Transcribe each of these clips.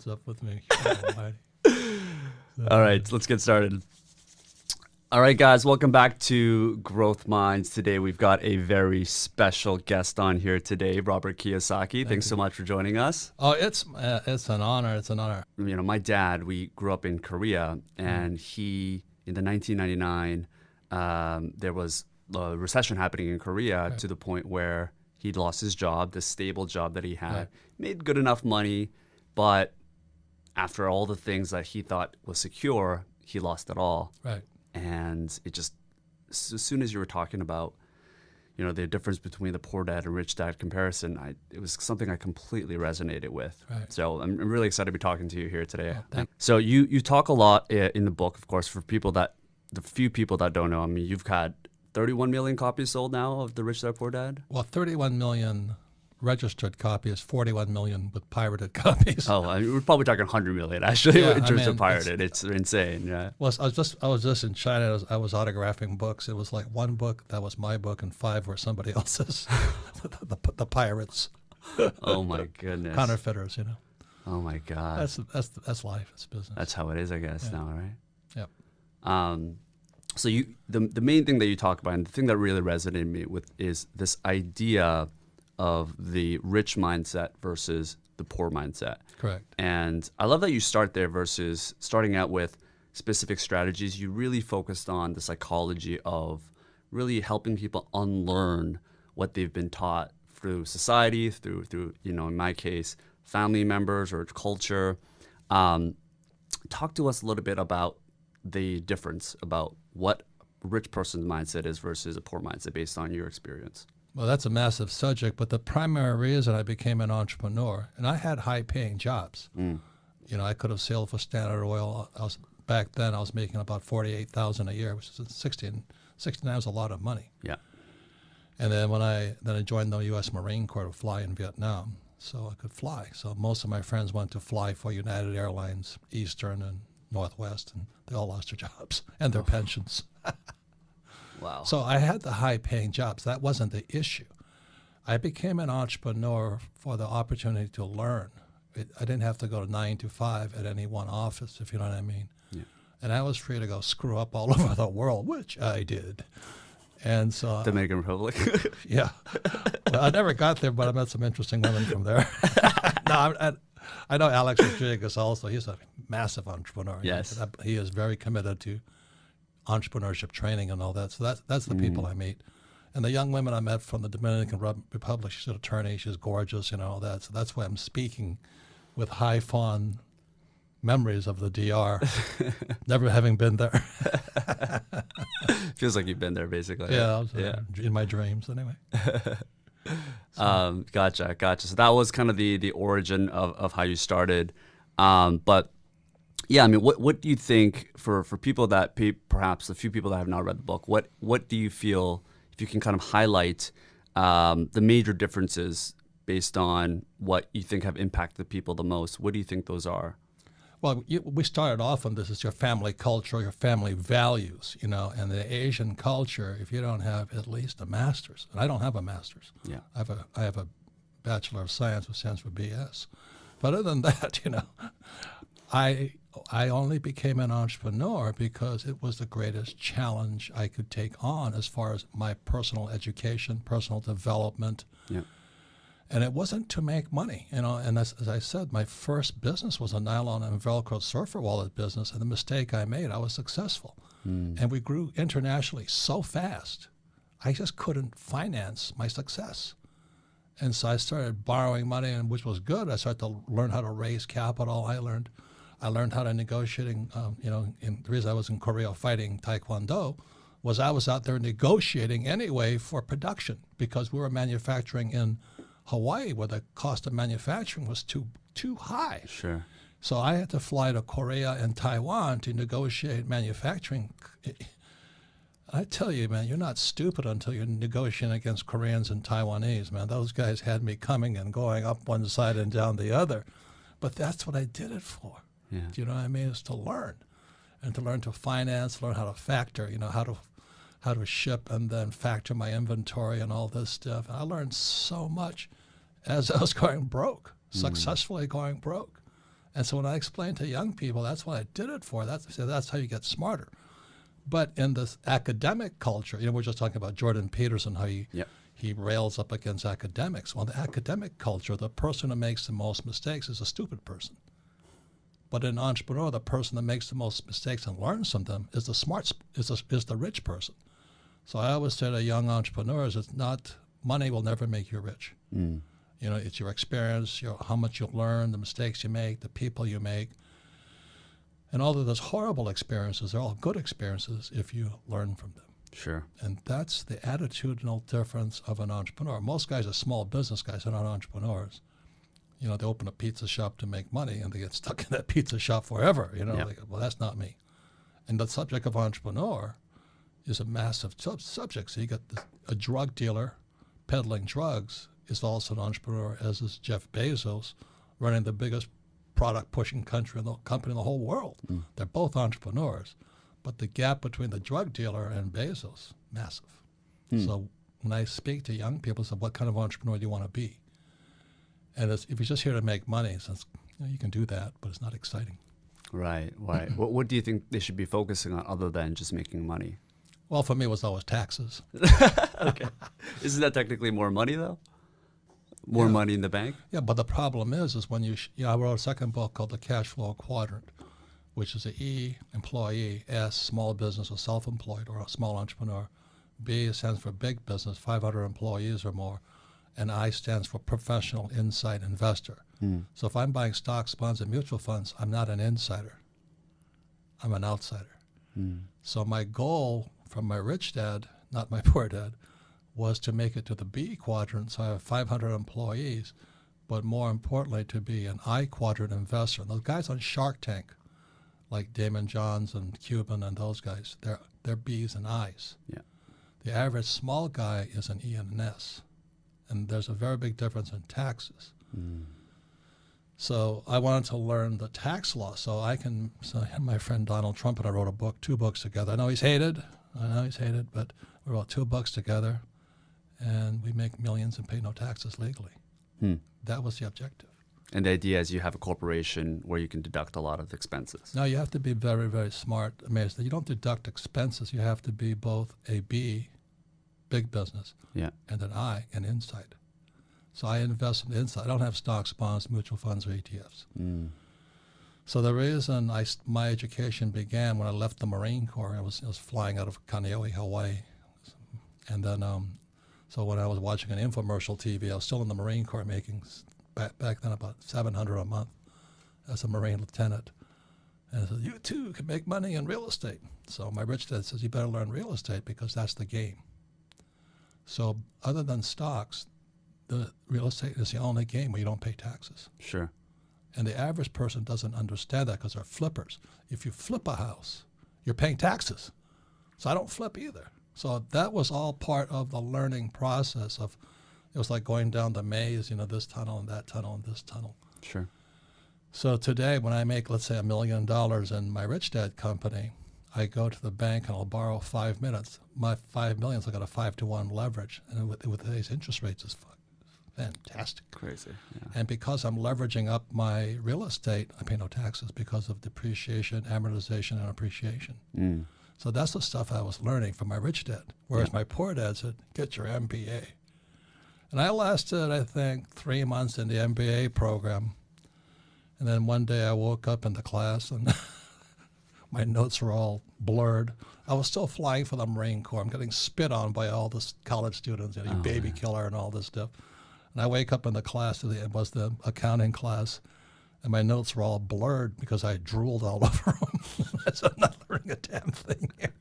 What's up with me? All right, let's get started. All right, guys, welcome back to Growth Minds. Today we've got a very special guest on here today, Robert Kiyosaki. Thanks so much for joining us. Oh, it's an honor. It's an honor. You know, my dad, we grew up in Korea, and he, in the 1999, there was a recession happening in Korea to the point where he lost his job, the stable job that he had, made good enough money, but after all the things that he thought was secure, he lost it all. Right. And it just, as soon as you were talking about, you know, the difference between the poor dad and rich dad comparison, it was something I completely resonated with. Right. So I'm really excited to be talking to you here today. Oh, so you talk a lot in the book, of course, for people that, the few people that don't know. I mean, you've had 31 million copies sold now of The Rich Dad Poor Dad? Well, 31 million registered copies, 41 million with pirated copies. Oh, I mean, we're probably talking 100 million actually in terms of pirated. It's insane. Yeah. Well, I was just in China. I was autographing books. It was like one book that was my book, and 5 were somebody else's. the pirates. Oh my goodness. Counterfeiters, you know. Oh my God. That's life. It's business. That's how it is, I guess, now, right? Yep. So the main thing that you talk about, and the thing that really resonated me with, is this idea of the rich mindset versus the poor mindset. Correct. And I love that you start there versus starting out with specific strategies. You really focused on the psychology of really helping people unlearn what they've been taught through society, through you know, in my case, family members or culture. Talk to us a little bit about the difference about what a rich person's mindset is versus a poor mindset based on your experience. Well, that's a massive subject, but the primary reason I became an entrepreneur, and I had high-paying jobs. You know, I could have sailed for Standard Oil. Back then I was making about $48,000 a year, which is 69 was a lot of money. Yeah. And then I joined the U.S. Marine Corps to fly in Vietnam, so I could fly. So most of my friends went to fly for United Airlines, Eastern, and Northwest, and they all lost their jobs and their pensions. Wow. So I had the high-paying jobs. That wasn't the issue. I became an entrepreneur for the opportunity to learn. I didn't have to go to 9 to 5 at any one office, if you know what I mean. Yeah. And I was free to go screw up all over the world, which I did. And so Dominican Republic. yeah. Well, I never got there, but I met some interesting women from there. No, I know Alex Rodriguez also. He's a massive entrepreneur. Yes. He is very committed to entrepreneurship training and all that. So that's the people I meet. And the young women I met from the Dominican Republic, she's an attorney, she's gorgeous, you know, all that. So that's why I'm speaking with high fond memories of the DR, never having been there. Feels like you've been there, basically. Yeah, in my dreams anyway. Gotcha. So that was kind of the origin of how you started. But yeah, I mean, what do you think for people that perhaps a few people that have not read the book, what do you feel, if you can kind of highlight the major differences based on what you think have impacted people the most? What do you think those are? Well, we started off on this is your family culture, your family values, you know, and the Asian culture, if you don't have at least a master's, and I don't have a master's. Yeah. I have a Bachelor of Science, which stands for BS. But other than that, you know, I only became an entrepreneur because it was the greatest challenge I could take on as far as my personal education, personal development. Yeah. And it wasn't to make money, you know. And as I said, my first business was a nylon and Velcro surfer wallet business. And the mistake I made, I was successful. And we grew internationally so fast, I just couldn't finance my success. And so I started borrowing money, and which was good. I started to learn how to raise capital. I learned how to negotiating. You know, the reason I was in Korea fighting Taekwondo was I was out there negotiating anyway for production because we were manufacturing in Hawaii, where the cost of manufacturing was too high. Sure. So I had to fly to Korea and Taiwan to negotiate manufacturing. I tell you, man, you're not stupid until you're negotiating against Koreans and Taiwanese, man. Those guys had me coming and going up one side and down the other. But that's what I did it for. Yeah. Do you know what I mean? Is to learn. And to learn to finance, learn how to factor, you know, how to ship and then factor my inventory and all this stuff. And I learned so much as I was going broke, successfully going broke. And so when I explain to young people, that's what I did it for. That's how you get smarter. But in this academic culture, we're just talking about Jordan Peterson, how he rails up against academics. Well, in the academic culture, the person who makes the most mistakes is a stupid person. But in entrepreneur, the person that makes the most mistakes and learns from them is the rich person. So I always say to young entrepreneurs, money will never make you rich. It's your experience, how much you learn, the mistakes you make, the people you make. And although there's horrible experiences, they're all good experiences if you learn from them. Sure. And that's the attitudinal difference of an entrepreneur. Most guys are small business guys, they're not entrepreneurs. They open a pizza shop to make money and they get stuck in that pizza shop forever. Well, that's not me. And the subject of entrepreneur is a massive subject. So you got a drug dealer peddling drugs is also an entrepreneur, as is Jeff Bezos, running the biggest product-pushing company in the whole world. They're both entrepreneurs. But the gap between the drug dealer and Bezos, massive. So when I speak to young people, I say, what kind of entrepreneur do you want to be? And if you're just here to make money, since you can do that, but it's not exciting. Right. What do you think they should be focusing on other than just making money? Well, for me, it was always taxes. Okay. Isn't that technically more money, though? More money in the bank? Yeah, but the problem is when I wrote a second book called The Cash Flow Quadrant, which is the E, employee, S, small business or self-employed or a small entrepreneur. B stands for big business, 500 employees or more. And I stands for professional insight investor. So if I'm buying stocks, bonds, and mutual funds, I'm not an insider. I'm an outsider. So my goal from my rich dad, not my poor dad, was to make it to the B quadrant, so I have 500 employees, but more importantly, to be an I quadrant investor. And those guys on Shark Tank, like Damon Johns and Cuban and those guys, they're B's and I's. Yeah. The average small guy is an E and an S. And there's a very big difference in taxes. So I wanted to learn the tax law. So I had my friend Donald Trump and I wrote two books together. I know he's hated, but we wrote 2 books together, and we make millions and pay no taxes legally. That was the objective. And the idea is you have a corporation where you can deduct a lot of expenses. No, you have to be very, very smart. I mean, you don't deduct expenses. You have to be both a B, big business, and an I, an inside. So I invest in the inside. I don't have stocks, bonds, mutual funds, or ETFs. So the reason my education began when I left the Marine Corps, I was flying out of Kaneohe, Hawaii. And then, so when I was watching an infomercial TV, I was still in the Marine Corps making, back then, about $700 a month as a Marine lieutenant. And I said, you too can make money in real estate. So my rich dad says, you better learn real estate because that's the game. So other than stocks, the real estate is the only game where you don't pay taxes. Sure. And the average person doesn't understand that because they're flippers. If you flip a house, you're paying taxes. So I don't flip either. So that was all part of the learning process of, it was like going down the maze, this tunnel and that tunnel and this tunnel. Sure. So today when I make, let's say, $1 million in my rich dad company, I go to the bank and I'll borrow 5 minutes. My $5 million, I got a 5-to-1 leverage. And with today's interest rates, it's fantastic. Crazy. Yeah. And because I'm leveraging up my real estate, I pay no taxes because of depreciation, amortization, and appreciation. So that's the stuff I was learning from my rich dad. Whereas my poor dad said, get your MBA. And I lasted, I think, 3 months in the MBA program. And then one day I woke up in the class and my notes were all blurred. I was still flying for the Marine Corps. I'm getting spit on by all the college students, you baby killer and all this stuff. And I wake up in the class, it was the accounting class, and my notes were all blurred because I drooled all over them. So I'm not learning a damn thing here.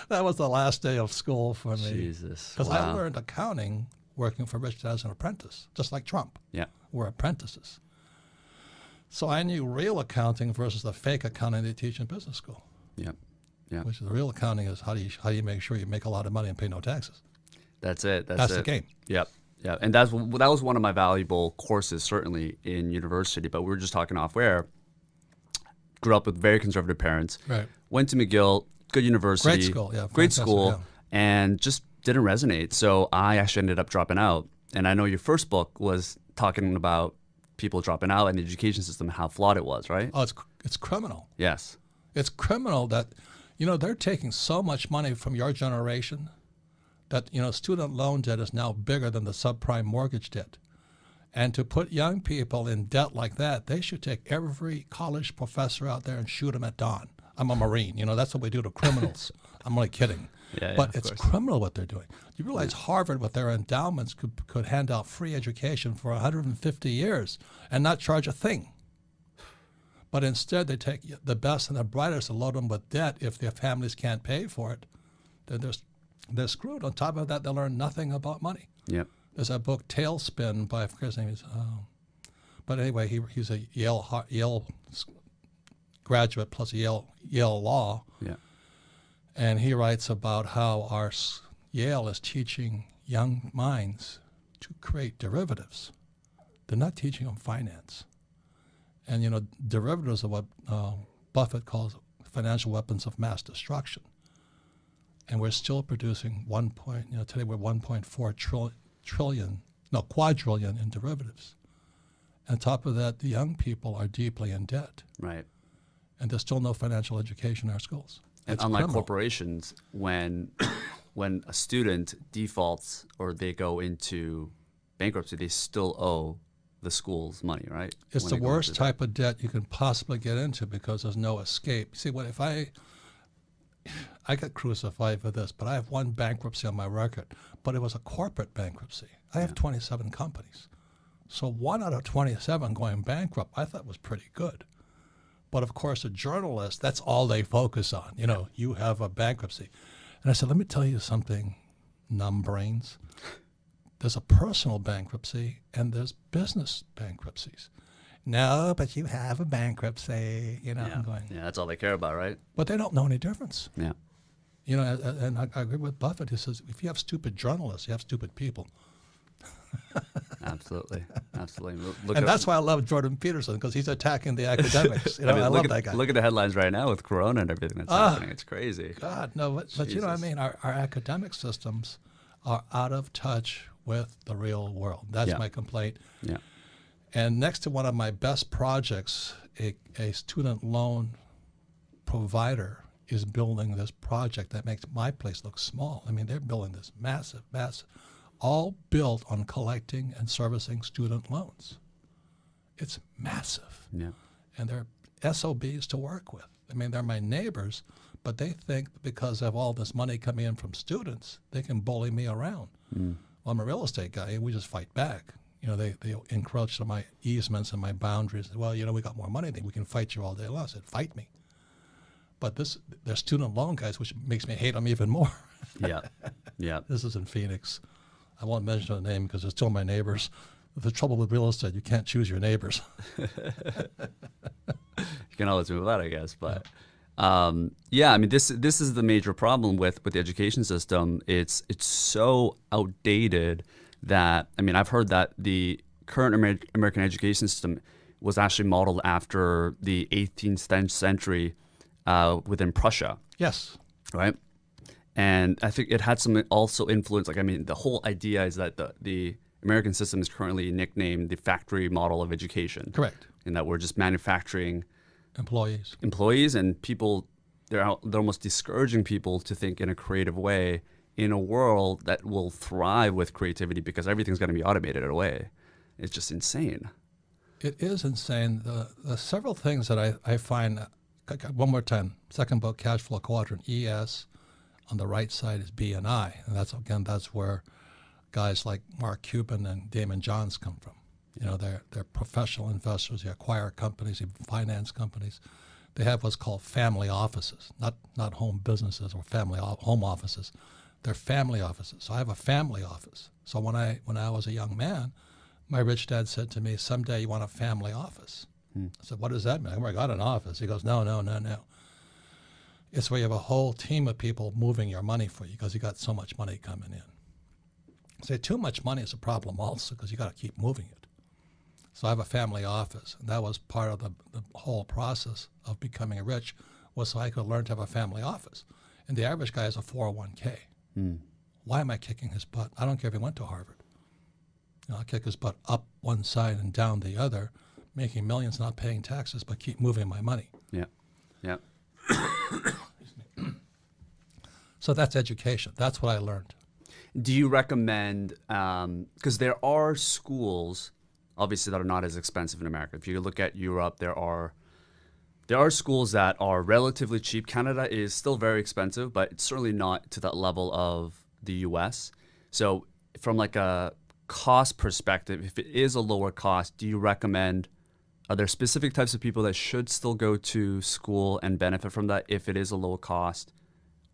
That was the last day of school for me. Jesus. Because I learned accounting working for Rich Dad as an apprentice, just like Trump. Yeah. We're apprentices. So I knew real accounting versus the fake accounting they teach in business school. Yeah. Yeah. Which is the real accounting is how do you make sure you make a lot of money and pay no taxes. That's it. That's the game. Yep. Yeah. And that was one of my valuable courses, certainly in university, but we were just talking off air. Grew up with very conservative parents. Right. Went to McGill, good university. Great school, yeah. Great school, and just didn't resonate. So I actually ended up dropping out. And I know your first book was talking about people dropping out and the education system, how flawed it was, right? Oh, it's criminal. Yes. It's criminal that, they're taking so much money from your generation that, student loan debt is now bigger than the subprime mortgage debt. And to put young people in debt like that, they should take every college professor out there and shoot them at dawn. I'm a Marine. That's what we do to criminals. I'm only kidding. Yeah, but it's course. criminal what they're doing. You realize Harvard, with their endowments, could hand out free education for 150 years and not charge a thing. But instead, they take the best and the brightest and load them with debt. If their families can't pay for it, then they're screwed. On top of that, they'll learn nothing about money. Yep. There's a book, Tailspin, by, I forget his name is, but anyway, he's a Yale graduate plus Yale Law. Yeah. And he writes about how Yale is teaching young minds to create derivatives. They're not teaching them finance. And, derivatives are what Buffett calls financial weapons of mass destruction. And we're still producing today we're 1.4 quadrillion in derivatives. On top of that, the young people are deeply in debt. Right. And there's still no financial education in our schools. And unlike corporations, when a student defaults or they go into bankruptcy, they still owe the school's money, right? It's the worst type of debt you can possibly get into because there's no escape. See, if I got crucified for this, but I have one bankruptcy on my record, but it was a corporate bankruptcy. I have 27 companies. So 1 out of 27 going bankrupt, I thought was pretty good. But of course, a journalist, that's all they focus on. You have a bankruptcy. And I said, let me tell you something, numbbrains. There's a personal bankruptcy and there's business bankruptcies. No, but you have a bankruptcy, I'm going. Yeah, that's all they care about, right? But they don't know any difference. Yeah. And I agree with Buffett. He says, if you have stupid journalists, you have stupid people. Absolutely. Absolutely. And that's why I love Jordan Peterson, because he's attacking the academics. I love that guy. Look at the headlines right now with Corona and everything that's happening. It's crazy. God, no, but you know what I mean? Our academic systems are out of touch with the real world. That's my complaint. Yeah. And next to one of my best projects, a student loan provider is building this project that makes my place look small. I mean, they're building this massive, all built on collecting and servicing student loans. It's massive. Yeah. And they're SOBs to work with. I mean, they're my neighbors, but they think because of all this money coming in from students, they can bully me around. Well, I'm a real estate guy, and we just fight back. They encroach on my easements and my boundaries. Well, we got more money than we can fight you all day long. I said, fight me. But they're student loan guys, which makes me hate them even more. Yeah. Yeah. This is in Phoenix. I won't mention the name because they're still my neighbors. The trouble with real estate, you can't choose your neighbors. You can always move out, I guess. But I mean, this is the major problem with the education system. It's so outdated that, I mean, I've heard that the current American education system was actually modeled after the 18th century within Prussia. Yes. Right? And I think it had some also influence. Like, I mean, the whole idea is that the American system is currently nicknamed the factory model of education. Correct. In that we're just manufacturing employees and people. They're almost discouraging people to think in a creative way in a world that will thrive with creativity because everything's going to be automated away. It's just insane. It is insane. The several things that I find, one more time, second book, Cash Flow Quadrant, ES. On the right side is B and I, and that's where guys like Mark Cuban and Damon Johns come from. They're professional investors. They acquire companies, they finance companies. They have what's called family offices, not home businesses or home offices. They're family offices. So I have a family office. So when I was a young man, my rich dad said to me, "Someday you want a family office." I said, "What does that mean? I got an office." He goes, "No. It's where you have a whole team of people moving your money for you because you got so much money coming in." Say too much money is a problem also because you got to keep moving it. So I have a family office, and that was part of the whole process of becoming rich, was so I could learn to have a family office. And the average guy has a 401k. Why am I kicking his butt? I don't care if he went to Harvard. I'll kick his butt up one side and down the other, making millions, not paying taxes, but keep moving my money. Yeah. Yeah. So that's education. That's what I learned. Do you recommend, because there are schools, obviously, that are not as expensive in America. If you look at Europe, there are schools that are relatively cheap. Canada is still very expensive, but it's certainly not to that level of the US. So from like a cost perspective, if it is a lower cost, do you recommend, are there specific types of people that should still go to school and benefit from that if it is a low cost,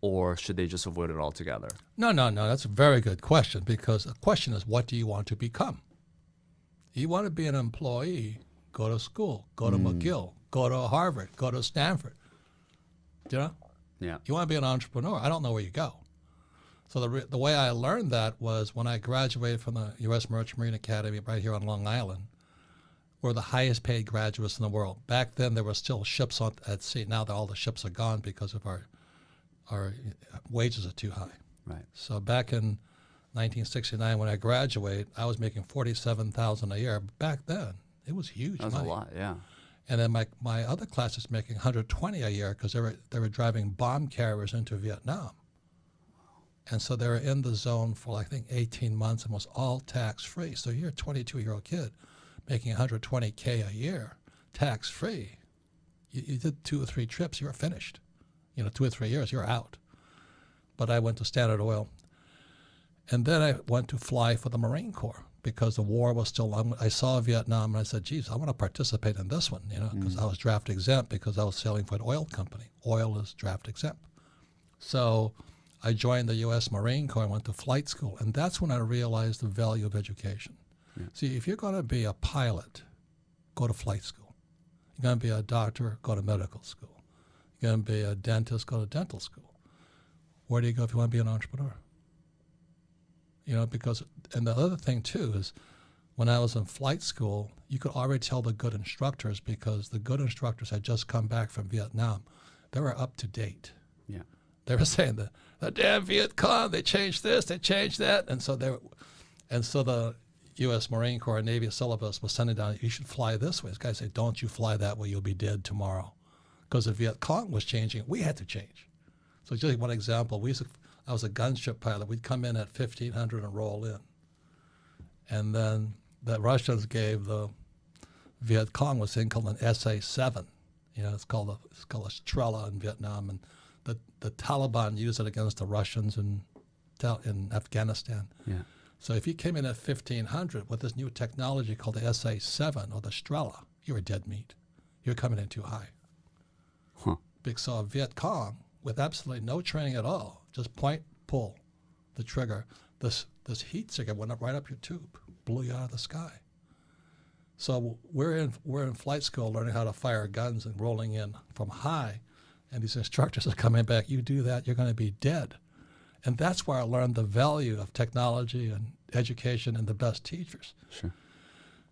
or should they just avoid it altogether? No. That's a very good question, because the question is, what do you want to become? You want to be an employee, go to school, go to McGill, go to Harvard, go to Stanford. You know? Yeah. You want to be an entrepreneur. I don't know where you go. So the way I learned that was when I graduated from the U.S. Merchant Marine Academy right here on Long Island. We're the highest paid graduates in the world. Back then, there were still ships at sea. Now that all the ships are gone because of our wages are too high. Right. So back in 1969, when I graduated, I was making $47,000 a year. Back then, it was huge money. That was a lot, yeah. And then my other class is making $120 a year because they were driving bomb carriers into Vietnam. And so they were in the zone for, I think, 18 months and was all tax-free. So you're a 22-year-old kid making $120K a year, tax-free. You did 2 or 3 trips, you were finished. 2 or 3 years, you're out. But I went to Standard Oil. And then I went to fly for the Marine Corps because the war was still on. I saw Vietnam and I said, geez, I want to participate in this one, because I was draft exempt because I was sailing for an oil company. Oil is draft exempt. So I joined the U.S. Marine Corps. I went to flight school. And that's when I realized the value of education. Yeah. See, if you're going to be a pilot, go to flight school. You're going to be a doctor, go to medical school. You're going to be a dentist, go to dental school. Where do you go if you want to be an entrepreneur? Because, and the other thing too is when I was in flight school, you could already tell the good instructors because the good instructors had just come back from Vietnam. They were up to date. Yeah. They were saying the damn Viet Cong, they changed this, they changed that. And so the U.S. Marine Corps and Navy syllabus was sending down, you should fly this way. This guy said, don't you fly that way, you'll be dead tomorrow. Because the Viet Cong was changing, we had to change. So just one example, I was a gunship pilot. We'd come in at 1,500 and roll in. And then the Russians gave the Viet Cong was thing called an SA-7. It's called a Strela in Vietnam. And the Taliban used it against the Russians in Afghanistan. Yeah. So if you came in at 1,500 with this new technology called the SA-7 or the Strela, you were dead meat. You're coming in too high. Huh. Because a Viet Cong, with absolutely no training at all, just point, pull the trigger. This heat signal went up right up your tube, blew you out of the sky. So we're in flight school learning how to fire guns and rolling in from high, and these instructors are coming back. You do that, you're going to be dead. And that's where I learned the value of technology and education and the best teachers. Sure.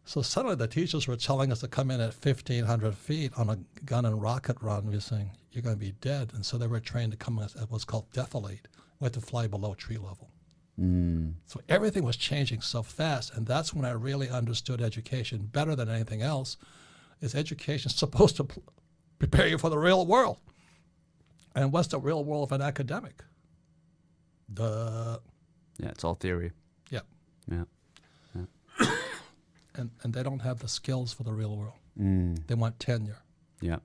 So suddenly the teachers were telling us to come in at 1,500 feet on a gun and rocket run. We were saying, you're going to be dead. And so they were trained to come at what's called defilade. We had to fly below tree level. So everything was changing so fast. And that's when I really understood education better than anything else. Is education supposed to prepare you for the real world? And what's the real world of an academic? Yeah, it's all theory. Yeah. Yeah. And they don't have the skills for the real world. They want tenure. Yeah.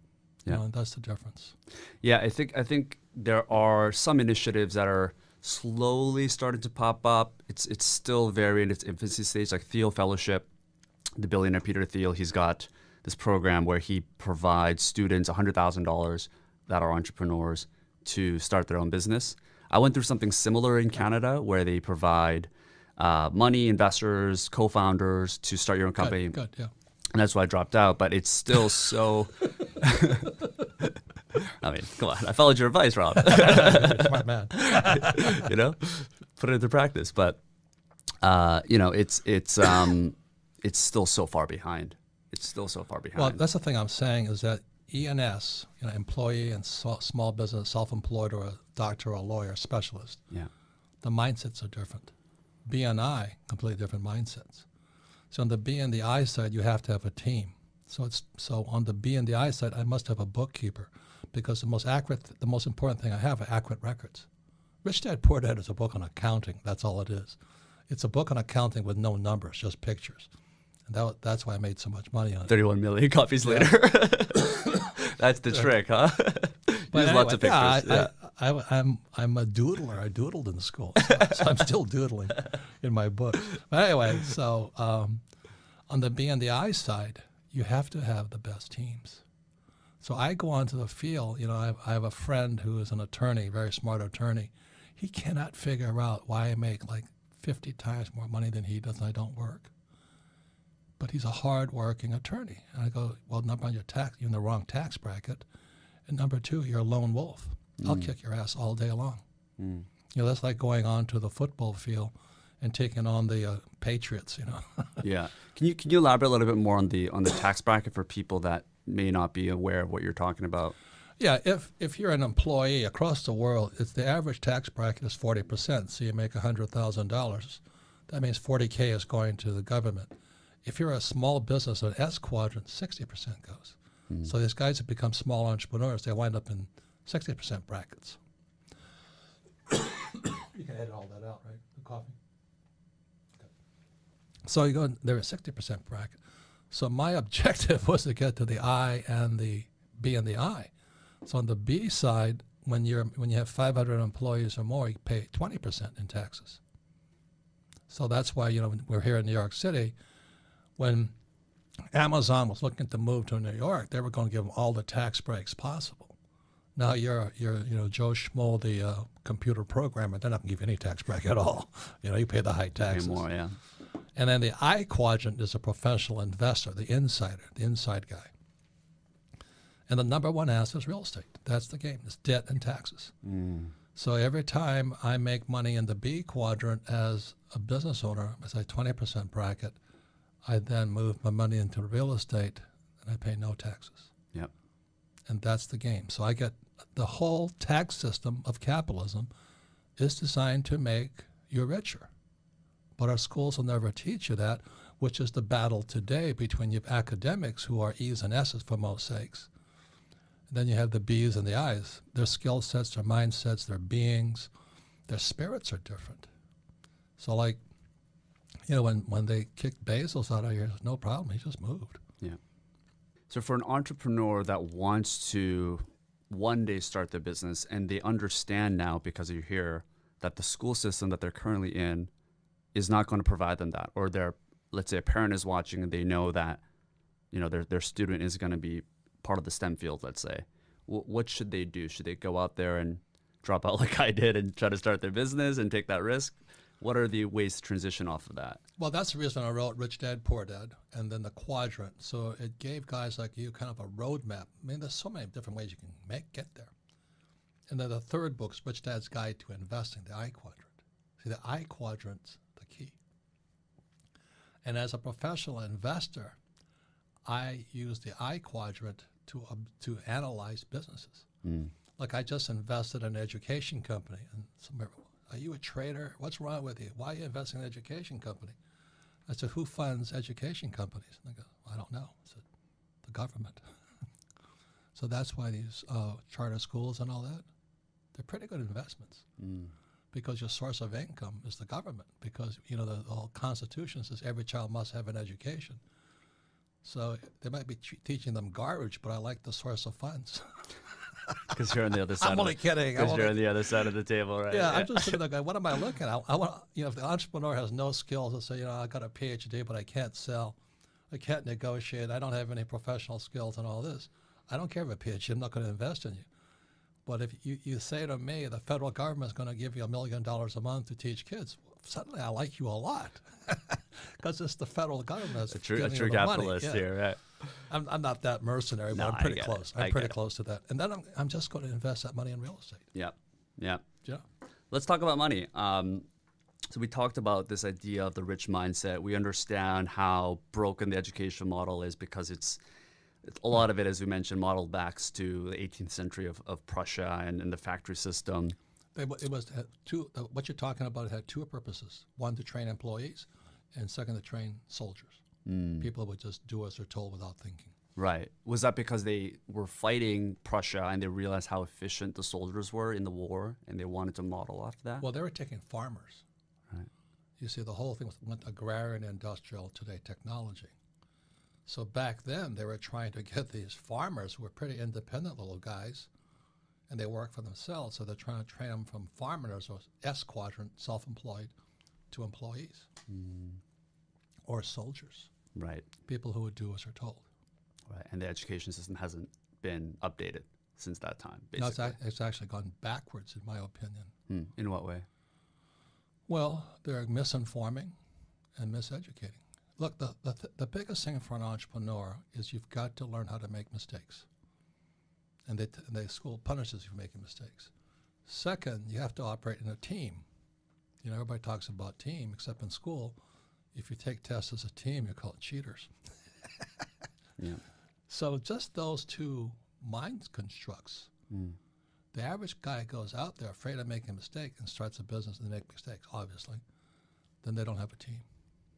Yeah. And that's the difference. Yeah, I think there are some initiatives that are slowly starting to pop up. It's still very in its infancy stage, like Thiel Fellowship, the billionaire Peter Thiel, he's got this program where he provides students $100,000 that are entrepreneurs to start their own business. I went through something similar in Canada where they provide money, investors, co-founders to start your own company. Good, yeah. And that's why I dropped out, but it's still so... I mean, come on. I followed your advice, Rob. Smart man. Put it into practice. But, it's still so far behind. It's still so far behind. Well, that's the thing I'm saying is that E&S, employee and small business, self-employed, or a doctor or a lawyer, specialist, yeah, the mindsets are different. B&I, completely different mindsets. So on the B and the I side, you have to have a team. So on the B and the I side, I must have a bookkeeper, because the most important thing I have are accurate records. Rich Dad Poor Dad is a book on accounting. That's all it is. It's a book on accounting with no numbers, just pictures. And that's why I made so much money on it. 31 million copies later. That's the trick, huh? There's lots of pictures. I'm a doodler. I doodled in school, so I'm still doodling in my book. But anyway, so on the B and the I side, you have to have the best teams. So I go onto the field. I have a friend who is an attorney, very smart attorney. He cannot figure out why I make like 50 times more money than he does and I don't work. But he's a hard-working attorney. And I go, well, number one, you're in the wrong tax bracket. And number two, you're a lone wolf. I'll kick your ass all day long. That's like going on to the football field and taking on the Patriots, Yeah. Can you elaborate a little bit more on the tax bracket for people that may not be aware of what you're talking about? Yeah, if you're an employee across the world, the average tax bracket is 40%. So you make $100,000. That means 40K is going to the government. If you're a small business, an S quadrant, 60% goes. So these guys that become small entrepreneurs, they wind up in 60% brackets. You can edit all that out, right? The coffee. Okay. So you go, they're a 60% bracket. So my objective was to get to the I and the B and the I. So on the B side, when you have 500 employees or more, you pay 20% in taxes. So that's why when we're here in New York City. When Amazon was looking to move to New York, they were going to give them all the tax breaks possible. Now you're Joe Schmo, the computer programmer. They're not going to give you any tax break at all. You pay the high taxes. Pay more, yeah. And then the I quadrant is a professional investor, the insider, the inside guy. And the number one asset is real estate. That's the game. It's debt and taxes. So every time I make money in the B quadrant as a business owner, as a 20% bracket, I then move my money into real estate and I pay no taxes. Yep. And that's the game. So I get the whole tax system of capitalism is designed to make you richer. But our schools will never teach you that, which is the battle today between you academics who are E's and S's for most sakes. And then you have the B's and the I's. Their skill sets, their mindsets, their beings, their spirits are different. So like, when they kicked Bezos out of here, no problem. He just moved. Yeah. So for an entrepreneur that wants to one day start their business and they understand now because you're here that the school system that they're currently in is not going to provide them that, or let's say a parent is watching and they know that, their student is going to be part of the STEM field, let's say, what should they do? Should they go out there and drop out like I did and try to start their business and take that risk? What are the ways to transition off of that? Well, that's the reason I wrote Rich Dad, Poor Dad, and then the quadrant. So it gave guys like you kind of a roadmap. I mean, there's so many different ways you can get there. And then the third book is Rich Dad's Guide to Investing, the I quadrant. See, the I quadrant's the key. And as a professional investor, I use the I quadrant to analyze businesses. Like I just invested in an education company, and are you a trader? What's wrong with you? Why are you investing in an education company? I said, who funds education companies? And they go, I don't know. I said, the government. So that's why these charter schools and all that, they're pretty good investments because your source of income is the government, because, the whole Constitution says every child must have an education. So they might be teaching them garbage, but I like the source of funds. Because you're on the other side. I'm only kidding. Because you're on the other side of the table, right? Yeah, I'm just sitting there going, what am I looking at? I want, if the entrepreneur has no skills and say, I got a PhD, but I can't sell, I can't negotiate, I don't have any professional skills and all this. I don't care if a PhD, I'm not going to invest in you. But if you say to me, the federal government is going to give you $1 million a month to teach kids, suddenly I like you a lot. Because it's the federal government that's a true giving you the capitalist money. here, right? I'm not that mercenary, but No, I'm pretty close. I'm pretty close to that. And then I'm just going to invest that money in real estate. Yeah. Yeah. Yeah. Let's talk about money. So we talked about this idea of the rich mindset. We understand how broken the education model is because it's a lot of it, as we mentioned, modeled back to the 18th century of Prussia and the factory system. It was what you're talking about had two purposes. One, to train employees, and second, to train soldiers. People would just do as they're told without thinking. Right. Was that because they were fighting Prussia and they realized how efficient the soldiers were in the war and they wanted to model after that? Well, they were taking farmers. Right. You see, the whole thing went agrarian, industrial, today technology. So back then, they were trying to get these farmers who were pretty independent little guys, and they work for themselves. So they're trying to train them from farmers or S quadrant, self-employed, to employees or soldiers. Right. People who would do as they're told. Right. And the education system hasn't been updated since that time, basically. No, it's actually gone backwards, in my opinion. In what way? Well, they're misinforming and miseducating. Look, the biggest thing for an entrepreneur is you've got to learn how to make mistakes. And the school punishes you for making mistakes. Second, you have to operate in a team. You know, everybody talks about team, except in school. If you take tests as a team, you're called cheaters. Yeah. So just those two mind constructs. The average guy goes out there afraid of making a mistake and starts a business and they make mistakes, obviously. Then they don't have a team.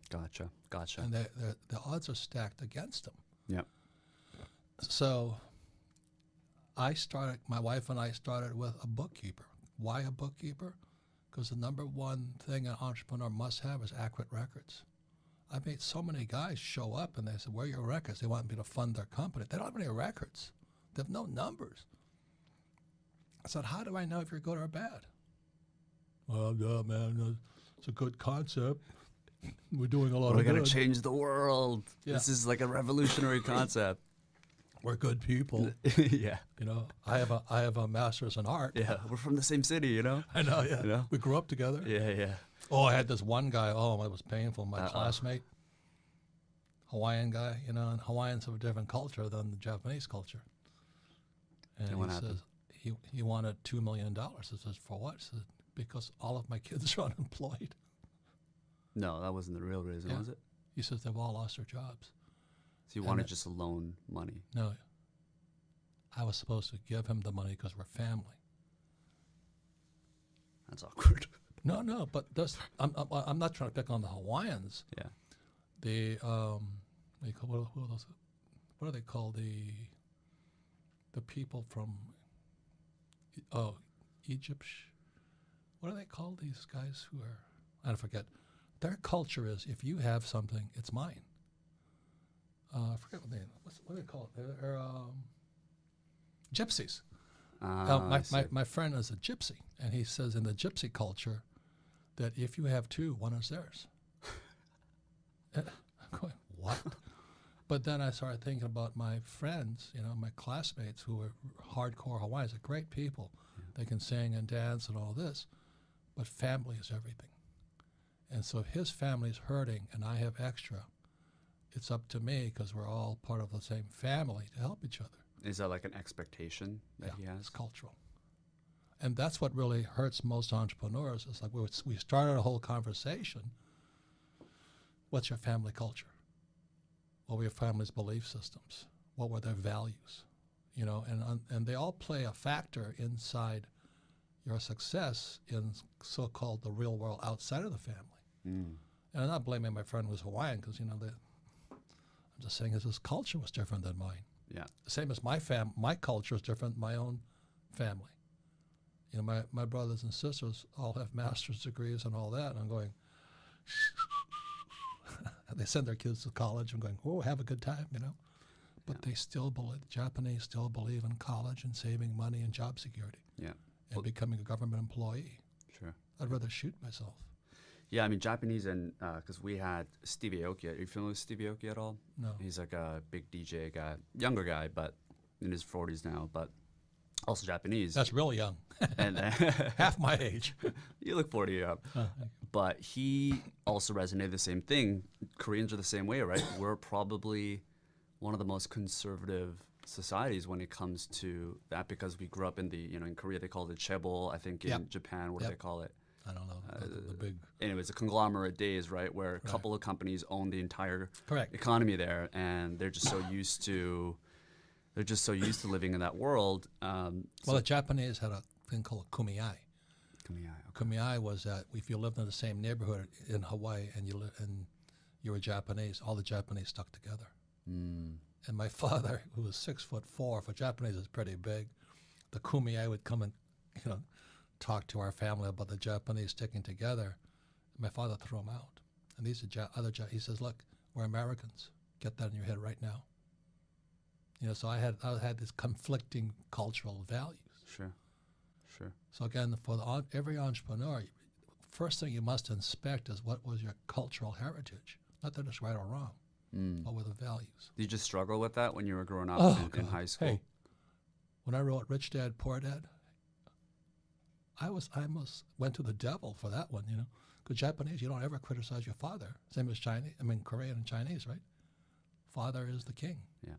Gotcha. And the odds are stacked against them. Yep. So my wife and I started with a bookkeeper. Why a bookkeeper? Because the number one thing an entrepreneur must have is accurate records. I made so many guys show up and they said, where are your records? They want me to fund their company. They don't have any records. They have no numbers. I said, how do I know if you're good or bad? Well, yeah, man, it's a good concept. We're doing a lot of good. We're going to change the world. Yeah. This is like a revolutionary concept. We're good people. Yeah. You know, I have a master's in art. Yeah. We're from the same city, you know? I know, yeah. You know? We grew up together. Yeah. Oh, I had this one guy. Oh, it was painful. My classmate, Hawaiian guy, you know, and Hawaiians have a different culture than the Japanese culture. And what he happened? says he wanted $2 million. I says, for what? He says, because all of my kids are unemployed. No, that wasn't the real reason, was it? He says they've all lost their jobs. So you wanted just to loan money? No. I was supposed to give him the money because we're family. That's awkward. No, but I'm not trying to pick on the Hawaiians. Yeah. What do they call the people from Egypt? What do they call these guys who are? I forget. Their culture is if you have something, it's mine. I forget what do they call it? They're gypsies. My friend is a gypsy, and he says in the gypsy culture that if you have two, one is theirs. I'm going, what? But then I started thinking about my friends, you know, my classmates who were hardcore Hawaiians. They're great people. Yeah. They can sing and dance and all this, but family is everything. And so if his family's hurting and I have extra, it's up to me, because we're all part of the same family, to help each other. Is that like an expectation that he has? It's cultural. And that's what really hurts most entrepreneurs. It's like we started a whole conversation. What's your family culture? What were your family's belief systems? What were their values? You know, and they all play a factor inside your success in so-called the real world outside of the family. And I'm not blaming my friend who was Hawaiian, because, you know, I'm just saying his culture was different than mine. Yeah. The same as my culture is different than my own family. You know, my brothers and sisters all have master's degrees and all that, and I'm going, they send their kids to college. I'm going, oh, have a good time, you know. But they still believe, Japanese still believe in college and saving money and job security. Yeah. And becoming a government employee. Sure. I'd rather shoot myself. Yeah, I mean, Japanese, and because we had Stevie Aoki. Are you familiar with Stevie Aoki at all? No. He's like a big DJ guy, younger guy, but in his 40s now, but also Japanese. That's really young. And half my age. You look 40 up. But he also resonated the same thing. Koreans are the same way, right? We're probably one of the most conservative societies when it comes to that, because we grew up in in Korea they call it chaebol. I think in Japan, what do they call it? I don't know. The big. Anyways, a conglomerate days, right, where a couple of companies own the entire economy there, and they're just so used to living in that world. The Japanese had a thing called kumiai. Kumiai. Okay. Kumiai was that if you lived in the same neighborhood in Hawaii and you were Japanese. All the Japanese stuck together. Mm. And my father, who was 6'4", for Japanese is pretty big, the kumie would come and, talk to our family about the Japanese sticking together. My father threw them out. And these are he says, look, we're Americans. Get that in your head right now. So I had these conflicting cultural values. Sure. So again, for every entrepreneur, first thing you must inspect is what was your cultural heritage. Not that it's right or wrong. What were the values? Did you just struggle with that when you were growing up in high school? Hey, when I wrote Rich Dad, Poor Dad, I almost went to the devil for that one, Because Japanese, you don't ever criticize your father. Same as Korean and Chinese, right? Father is the king. Yeah.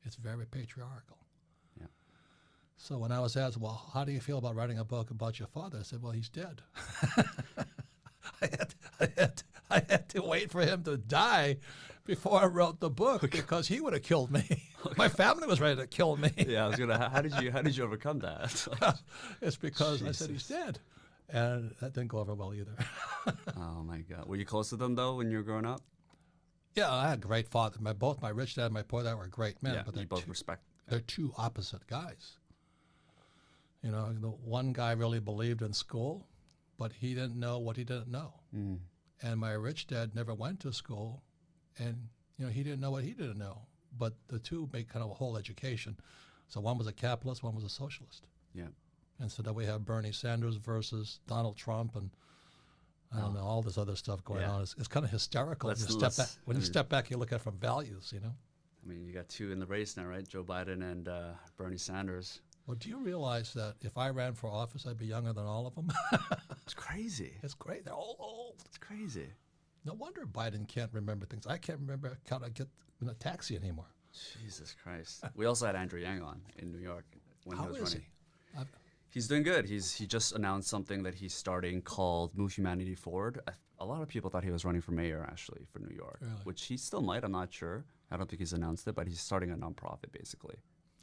It's very patriarchal. Yeah. So when I was asked, well, how do you feel about writing a book about your father? I said, well, he's dead. I had to wait for him to die before I wrote the book because he would have killed me. My family was ready to kill me. Yeah, I was gonna. How did you overcome that? It's because Jesus. I said he's dead, and that didn't go over well either. Oh my God! Were you close to them though when you were growing up? Yeah, I had a great father. Both my rich dad and my poor dad were great men. Yeah, but you both respect. They're two opposite guys. The one guy really believed in school, but he didn't know what he didn't know. Mm. And my rich dad never went to school, and he didn't know what he didn't know. But the two make kind of a whole education. So one was a capitalist, one was a socialist. Yeah. And so then we have Bernie Sanders versus Donald Trump, and I don't know, all this other stuff going on. It's kind of hysterical. When you step back, you look at it from values, I mean, you got two in the race now, right? Joe Biden and Bernie Sanders. Well, do you realize that if I ran for office, I'd be younger than all of them? It's crazy. It's great. They're all old. It's crazy. No wonder Biden can't remember things. I can't remember how to get in a taxi anymore. Jesus Christ. We also had Andrew Yang on in New York when he was running. He? He's doing good. He just announced something that he's starting called Move Humanity Forward. A lot of people thought he was running for mayor, actually, for New York, really? Which he still might. I'm not sure. I don't think he's announced it, but he's starting a nonprofit, basically.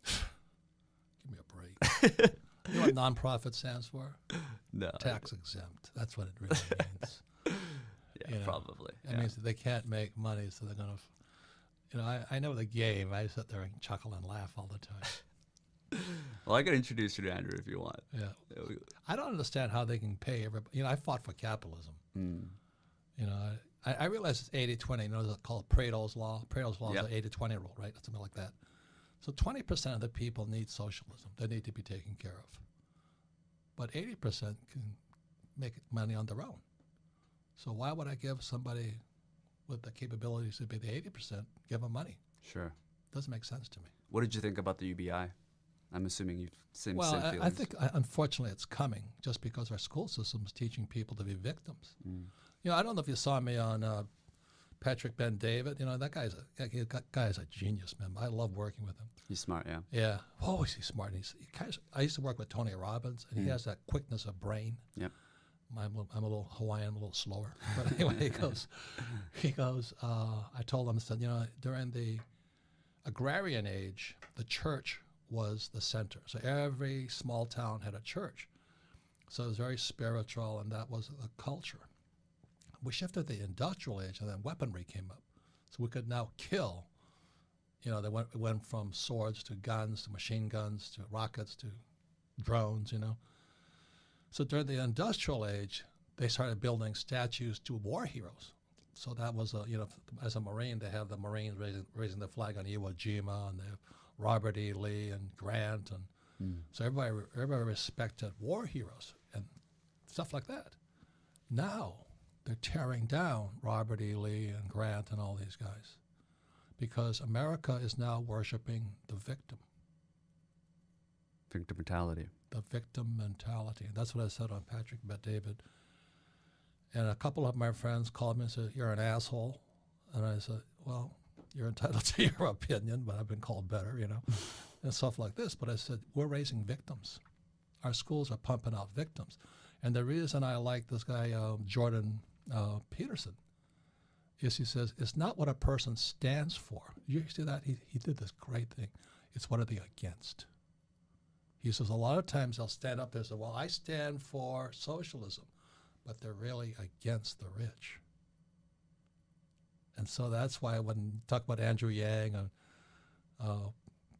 Give me a break. You know what nonprofit stands for? No. Tax exempt. That's what it really means. Yeah, probably. It means that they can't make money, so they're going to, I know the game. I sit there and chuckle and laugh all the time. Well, I can introduce you to Andrew if you want. Yeah. I don't understand how they can pay everybody. I fought for capitalism. I realize it's 80-20. It's called Pareto's Law. Pareto's Law is the 80-20 rule, right? Something like that. So 20% of the people need socialism. They need to be taken care of. But 80% can make money on their own. So why would I give somebody with the capabilities to be the 80%, give them money? Sure. Doesn't make sense to me. What did you think about the UBI? I'm assuming you've seen Well, feelings. I think, unfortunately, it's coming just because our school system is teaching people to be victims. I don't know if you saw me on Patrick Ben David. That guy's a genius, man. I love working with him. He's smart, yeah. Yeah. Oh, is he smart? I used to work with Tony Robbins, and he has that quickness of brain. Yep. I'm a little Hawaiian, I'm a little slower. But anyway, he goes, I told him, I said, during the agrarian age, the church was the center. So every small town had a church. So it was very spiritual, and that was the culture. We shifted to the industrial age, and then weaponry came up. So we could now kill. They went from swords to guns to machine guns to rockets to drones, So during the industrial age, they started building statues to war heroes. So that was, as a Marine, they have the Marines raising the flag on Iwo Jima, and they have Robert E. Lee and Grant. And so everybody respected war heroes and stuff like that. Now they're tearing down Robert E. Lee and Grant and all these guys because America is now worshiping the victim. Victim mentality. The victim mentality. And that's what I said on Patrick Bet David. And a couple of my friends called me and said, "You're an asshole." And I said, "Well, you're entitled to your opinion, but I've been called better, and stuff like this." But I said, we're raising victims. Our schools are pumping out victims. And the reason I like this guy, Jordan Peterson, is he says, it's not what a person stands for. You see that? He did this great thing. It's what are they against? He says a lot of times they'll stand up there and say, well, I stand for socialism, but they're really against the rich. And so that's why when you talk about Andrew Yang and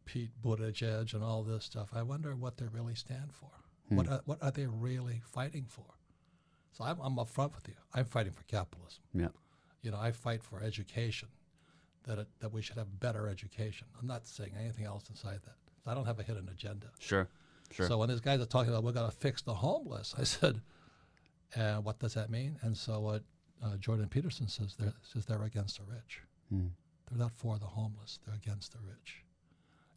Pete Buttigieg and all this stuff, I wonder what they really stand for. What are they really fighting for? So I'm upfront with you. I'm fighting for capitalism. Yeah. You know, I fight for education, that we should have better education. I'm not saying anything else inside that. I don't have a hidden agenda. Sure. So when these guys are talking about we're going to fix the homeless, I said, what does that mean? And so what Jordan Peterson says, they're against the rich. They're not for the homeless. They're against the rich.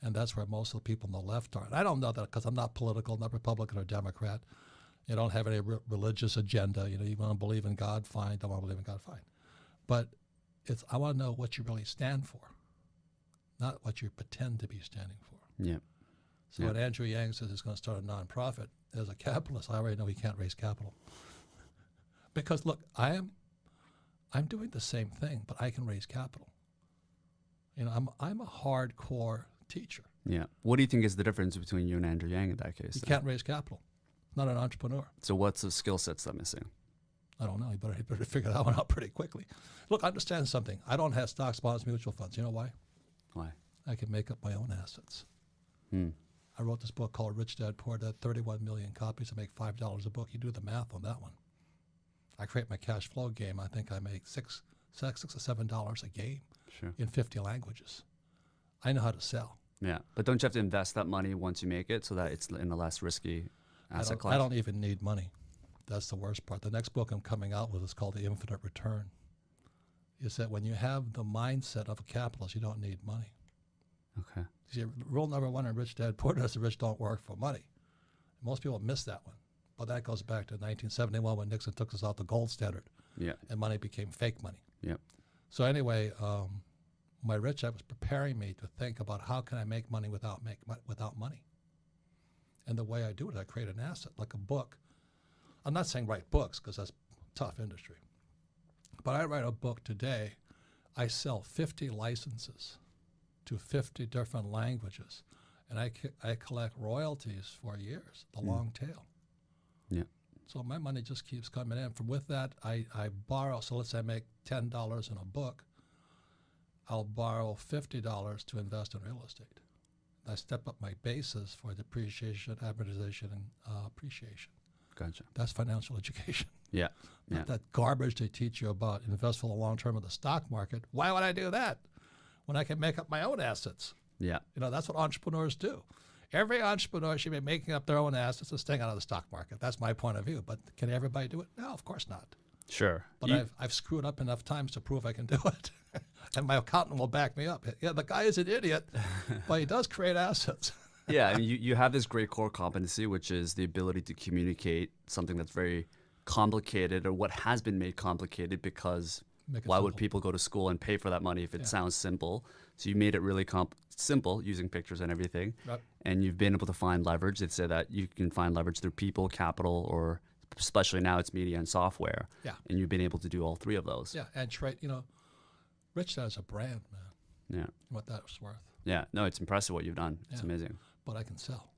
And that's where most of the people on the left are. And I don't know that because I'm not political, not Republican or Democrat. You don't have any religious agenda. You know, you want to believe in God, fine. Don't want to believe in God, fine. But I want to know what you really stand for, not what you pretend to be standing for. Yeah. So when Andrew Yang says he's going to start a nonprofit, as a capitalist, I already know he can't raise capital. Because look, I'm doing the same thing, but I can raise capital. You know, I'm a hardcore teacher. Yeah. What do you think is the difference between you and Andrew Yang in that case? You can't raise capital. Not an entrepreneur. So what's the skill sets that missing? I don't know. You better figure that one out pretty quickly. Look, understand something. I don't have stocks, bonds, mutual funds. You know why? Why? I can make up my own assets. I wrote this book called Rich Dad Poor Dad, 31 million copies. I make $5 a book. You do the math on that one. I create my cash flow game. I think I make $6 or $7 a game in 50 languages. I know how to sell. Yeah, but don't you have to invest that money once you make it so that it's in a less risky asset class? I don't even need money. That's the worst part. The next book I'm coming out with is called The Infinite Return. Is that when you have the mindset of a capitalist, you don't need money. Okay. See, rule number one in Rich Dad Poor Dad is the rich don't work for money. Most people miss that one. But that goes back to 1971 when Nixon took us out the gold standard. Yeah. And money became fake money. Yeah. So anyway, my Rich Dad was preparing me to think about how can I make money without money. And the way I do it, I create an asset, like a book. I'm not saying write books because that's a tough industry. But I write a book today. I sell 50 licenses to 50 different languages. And I collect royalties for years, the long tail. Yeah. So my money just keeps coming in. From with that, I borrow. So let's say I make $10 in a book. I'll borrow $50 to invest in real estate. I step up my basis for depreciation, amortization, and appreciation. Gotcha. That's financial education. Yeah. Not that garbage they teach you about invest for the long term in the stock market. Why would I do that when I can make up my own assets? Yeah. You know, that's what entrepreneurs do. Every entrepreneur should be making up their own assets and staying out of the stock market. That's my point of view. But can everybody do it? No, of course not. Sure. But I've screwed up enough times to prove I can do it. And my accountant will back me up. Yeah, the guy is an idiot, but he does create assets. Yeah, I mean, you have this great core competency, which is the ability to communicate something that's very complicated or what has been made complicated because why would people go to school and pay for that money if it sounds simple? So you made it really simple using pictures and everything. Right. And you've been able to find leverage. They say that you can find leverage through people, capital, or especially now it's media and software. Yeah. And you've been able to do all three of those. Yeah, and trade, you know, Rich Dad is a brand, man. Yeah. What that's worth. Yeah, no, it's impressive what you've done. It's amazing. But I can sell.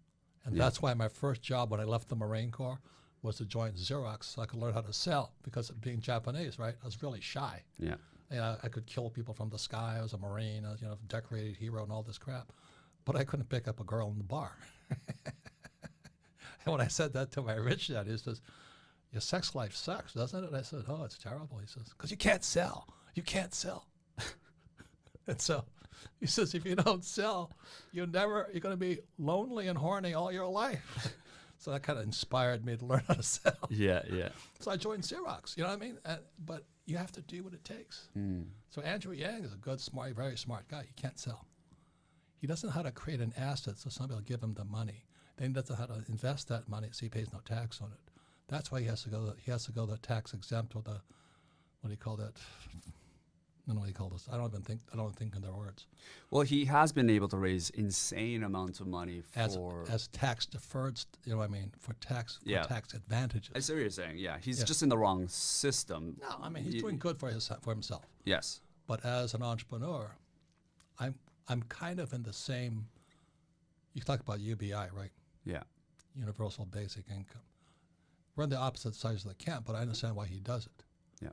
And that's why my first job when I left the Marine Corps was to join Xerox so I could learn how to sell because of being Japanese, right? I was really shy. Yeah. You know, I could kill people from the sky. I was a Marine, I was, you know, a decorated hero and all this crap. But I couldn't pick up a girl in the bar. And when I said that to my Rich Dad, he says, your sex life sucks, doesn't it? And I said, oh, it's terrible. He says, because you can't sell. You can't sell. And so he says, if you don't sell, you're going to be lonely and horny all your life. So that kind of inspired me to learn how to sell. Yeah, yeah. So I joined Xerox, you know what I mean? But you have to do what it takes. So Andrew Yang is a good, smart, very smart guy. He can't sell. He doesn't know how to create an asset so somebody will give him the money. Then he doesn't know how to invest that money so he pays no tax on it. That's why he has to go the tax exempt or the, what do you call that? I don't know what you call this. I don't think in their words. Well, he has been able to raise insane amounts of money for as tax deferred. You know what I mean? For tax advantages. I see what you're saying. Yeah, he's just in the wrong system. No, I mean he's doing good for himself. Yes. But as an entrepreneur, I'm kind of in the same. You talk about UBI, right? Yeah. Universal Basic Income. We're on the opposite sides of the camp, but I understand why he does it. Yeah.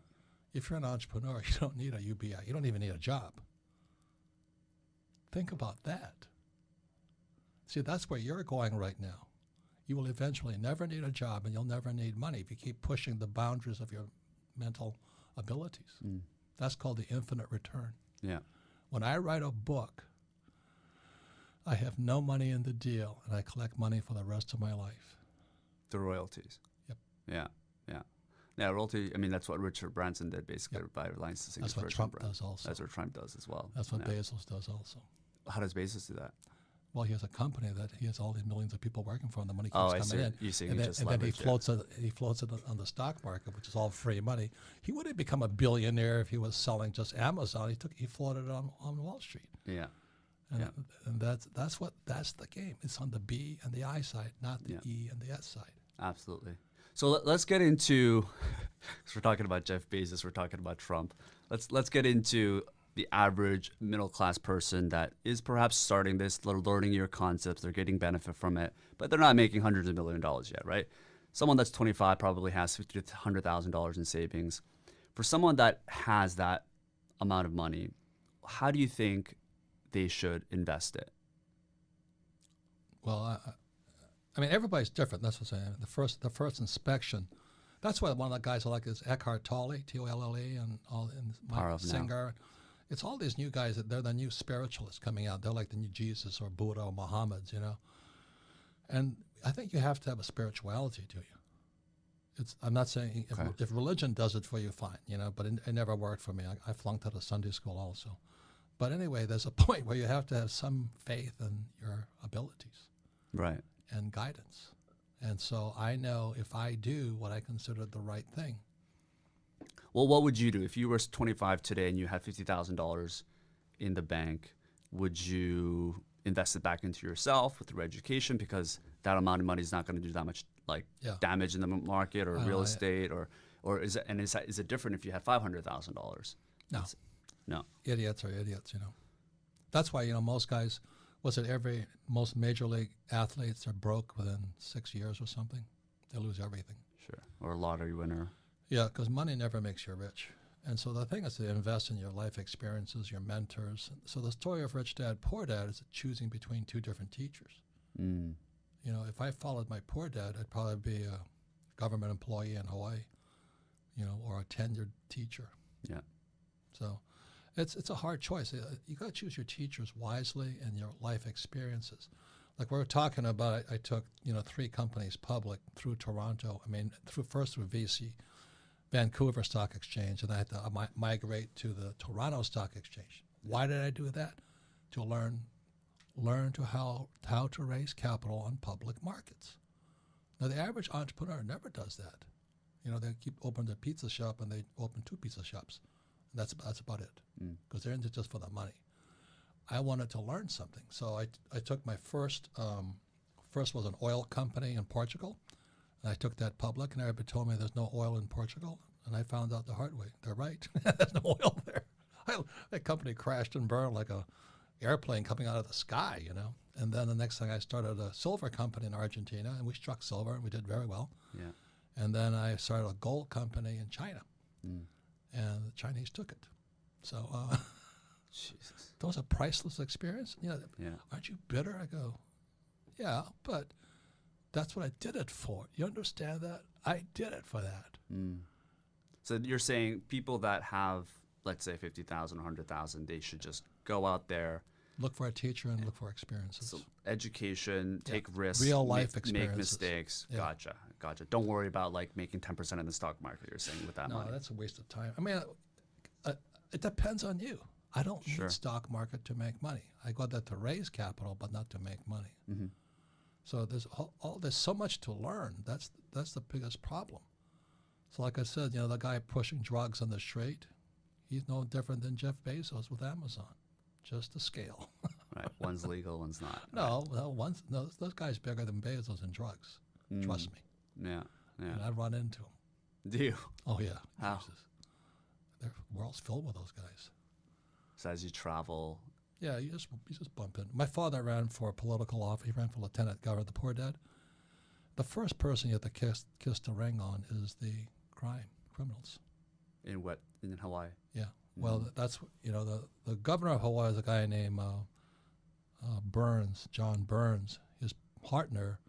If you're an entrepreneur, you don't need a UBI. You don't even need a job. Think about that. See, that's where you're going right now. You will eventually never need a job, and you'll never need money if you keep pushing the boundaries of your mental abilities. That's called the infinite return. Yeah. When I write a book, I have no money in the deal, and I collect money for the rest of my life. The royalties. Yep. Yeah. Yeah. Yeah, royalty, I mean, that's what Richard Branson did, basically, by licensing his That's what first Trump brand. does also. That's what Trump does as well. That's what Bezos does also. How does Bezos do that? Well, he has a company that he has all these millions of people working for him. The money keeps Oh, I coming see. in. You see, and then he floats it on the stock market, which is all free money. He wouldn't become a billionaire if he was selling just Amazon. He floated it on Wall Street. Yeah. And that's the game. It's on the B and the I side, not the E and the S side. Absolutely. So let's get into, because we're talking about Jeff Bezos, we're talking about Trump. Let's get into the average middle-class person that is perhaps starting this, they're learning your concepts, they're getting benefit from it, but they're not making hundreds of $1 million yet, right? Someone that's 25 probably has $50,000 to $100,000 in savings. For someone that has that amount of money, how do you think they should invest it? Well, I mean, everybody's different. That's what I'm saying. The first inspection. That's why one of the guys I like is Eckhart Tolle, Tolle, and Mike Singer. It's all these new guys that they're the new spiritualists coming out. They're like the new Jesus or Buddha or Muhammad, you know. And I think you have to have a spirituality to you. I'm not saying if religion does it for you, fine, you know. But it never worked for me. I flunked out of Sunday school also. But anyway, there's a point where you have to have some faith in your abilities, right, and guidance. And so I know if I do what I consider the right thing. Well, what would you do if you were 25 today and you had $50,000 in the bank? Would you invest it back into yourself with your education, because that amount of money is not going to do that much damage in the market or real estate, or is it different if you had $500,000? No. Idiots are idiots, you know. That's why, you know, most guys, most major league athletes are broke within 6 years or something. They lose everything. Sure. Or a lottery winner. Yeah, because money never makes you rich. And so the thing is to invest in your life experiences, your mentors. So the story of Rich Dad, Poor Dad is choosing between two different teachers. You know, if I followed my poor dad, I'd probably be a government employee in Hawaii, you know, or a tenured teacher. Yeah. So it's a hard choice. You got to choose your teachers wisely and your life experiences. Like we were talking about, I took, you know, 3 companies public through Toronto. I mean, first through VC, Vancouver Stock Exchange, and I had to migrate to the Toronto Stock Exchange. Why did I do that? To learn how to raise capital on public markets. Now, the average entrepreneur never does that. You know, they keep opening their pizza shop and they open 2 pizza shops. And that's about it, because they're in it just for the money. I wanted to learn something, so I took my first was an oil company in Portugal, and I took that public, and everybody told me there's no oil in Portugal, and I found out the hard way. They're right. There's no oil there. That company crashed and burned like a airplane coming out of the sky, you know. And then the next thing I started a silver company in Argentina, and we struck silver, and we did very well. Yeah. And then I started a gold company in China, and the Chinese took it. So Jesus. Those are priceless experiences. You know, aren't you bitter? I go, yeah, but that's what I did it for. You understand that? I did it for that. So you're saying people that have, let's say, 50,000 or 100,000, they should just go out there, look for a teacher and look for experiences. So education, take risks, real life experiences, make mistakes. Yeah. Gotcha. Don't worry about like making 10% in the stock market. You're saying with that money. No, that's a waste of time. I mean, it depends on you. I don't need stock market to make money. I go there to raise capital, but not to make money. So there's so much to learn. That's the biggest problem. So like I said, you know, the guy pushing drugs on the street, he's no different than Jeff Bezos with Amazon, just the scale. Right, one's legal, one's not. No, those guys bigger than Bezos in drugs. Trust me. Yeah. And I run into them. Do you? Oh yeah. How? The world's filled with those guys. So as you travel. Yeah, you just bump in. My father ran for political office. He ran for lieutenant governor, the Poor Dad. The first person you have to kiss the ring on is the criminals. in Hawaii? Yeah. Well, that's, the governor of Hawaii is a guy named Burns, John Burns. His partner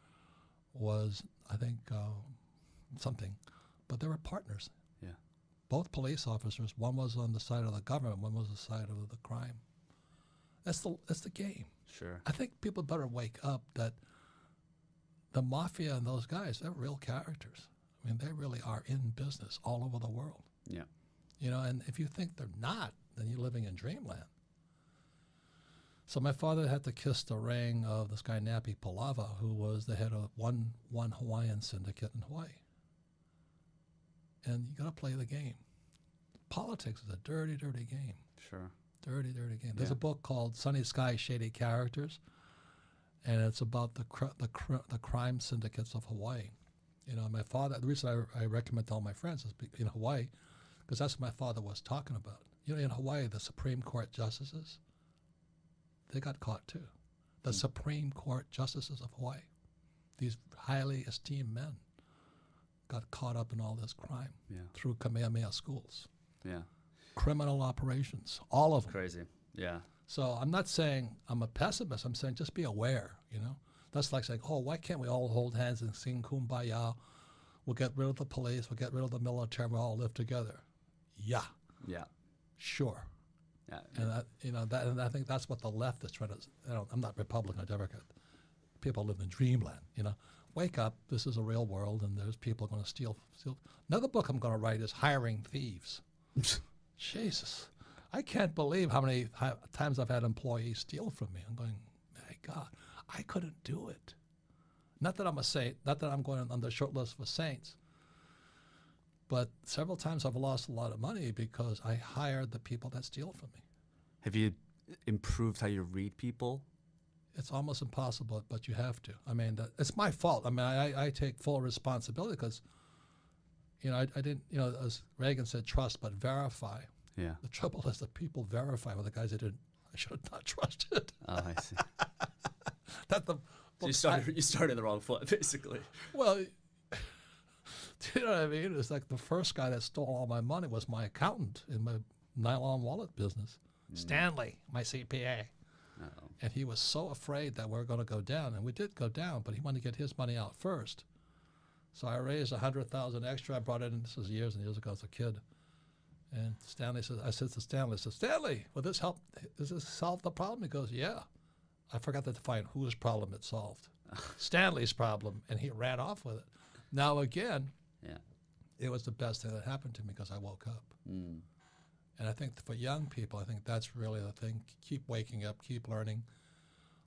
was, I think, something, but they were partners. Yeah. Both police officers. One was on the side of the government. One was the side of the crime. That's the game. Sure. I think people better wake up that the mafia and those guys, they're real characters. I mean, they really are in business all over the world. Yeah. And if you think they're not, then you're living in dreamland. So my father had to kiss the ring of this guy, Napi Palava, who was the head of one Hawaiian syndicate in Hawaii. And you got to play the game. Politics is a dirty, dirty game. Sure. Dirty, dirty game. There's a book called Sunny Sky, Shady Characters, and it's about the crime syndicates of Hawaii. My father, the reason I recommend to all my friends is in Hawaii, because that's what my father was talking about. In Hawaii, the Supreme Court justices, they got caught too. The Supreme Court justices of Hawaii, these highly esteemed men, got caught up in all this crime through Kamehameha schools. Yeah. Criminal operations, all of them. Crazy. Yeah. So I'm not saying I'm a pessimist. I'm saying just be aware, That's like saying, why can't we all hold hands and sing Kumbaya? We'll get rid of the police. We'll get rid of the military. We'll all live together. Yeah. Yeah. Sure. Yeah. And I think that's what the left is trying to, I'm not Republican or Democrat. People live in dreamland, Wake up. This is a real world, and there's people going to steal. Another book I'm going to write is Hiring Thieves. Jesus. I can't believe how many times I've had employees steal from me. I'm going, my God, I couldn't do it. Not that I'm a saint, not that I'm going on the short list for saints, but several times I've lost a lot of money because I hired the people that steal from me. Have you improved how you read people? It's almost impossible, but you have to. I mean, it's my fault. I mean, I take full responsibility because, I didn't, as Reagan said, trust but verify. Yeah. The trouble is that people verify with the guys I should have not trusted. Oh, I see. So you started the wrong foot, basically. Well, do you know what I mean? It's like the first guy that stole all my money was my accountant in my nylon wallet business. Stanley, my CPA. Uh-oh. And he was so afraid that we were going to go down, and we did go down, but he wanted to get his money out first. So I raised $100,000 extra. I brought it in. This was years and years ago as a kid. And Stanley says, I said to Stanley, Stanley, will this help? Does this solve the problem? He goes, yeah. I forgot to define whose problem it solved. Stanley's problem, and he ran off with it. Now again, it was the best thing that happened to me because I woke up. And I think for young people, I think that's really the thing. Keep waking up, keep learning.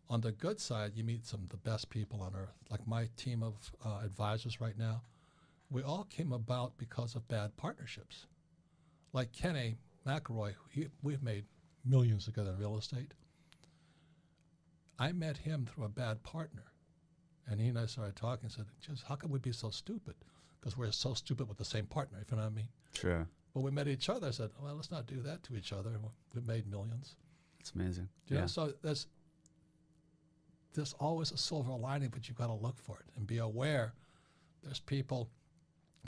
On the good side, you meet some of the best people on earth. Like my team of advisors right now, we all came about because of bad partnerships. Like Kenny McElroy, we've made millions together in real estate. I met him through a bad partner. And he and I started talking and said, just how can we be so stupid? Because we're so stupid with the same partner, if you know what I mean. Sure. But we met each other. I said, well, let's not do that to each other. We've made millions. It's amazing. So there's always a silver lining, but you've got to look for it and be aware there's people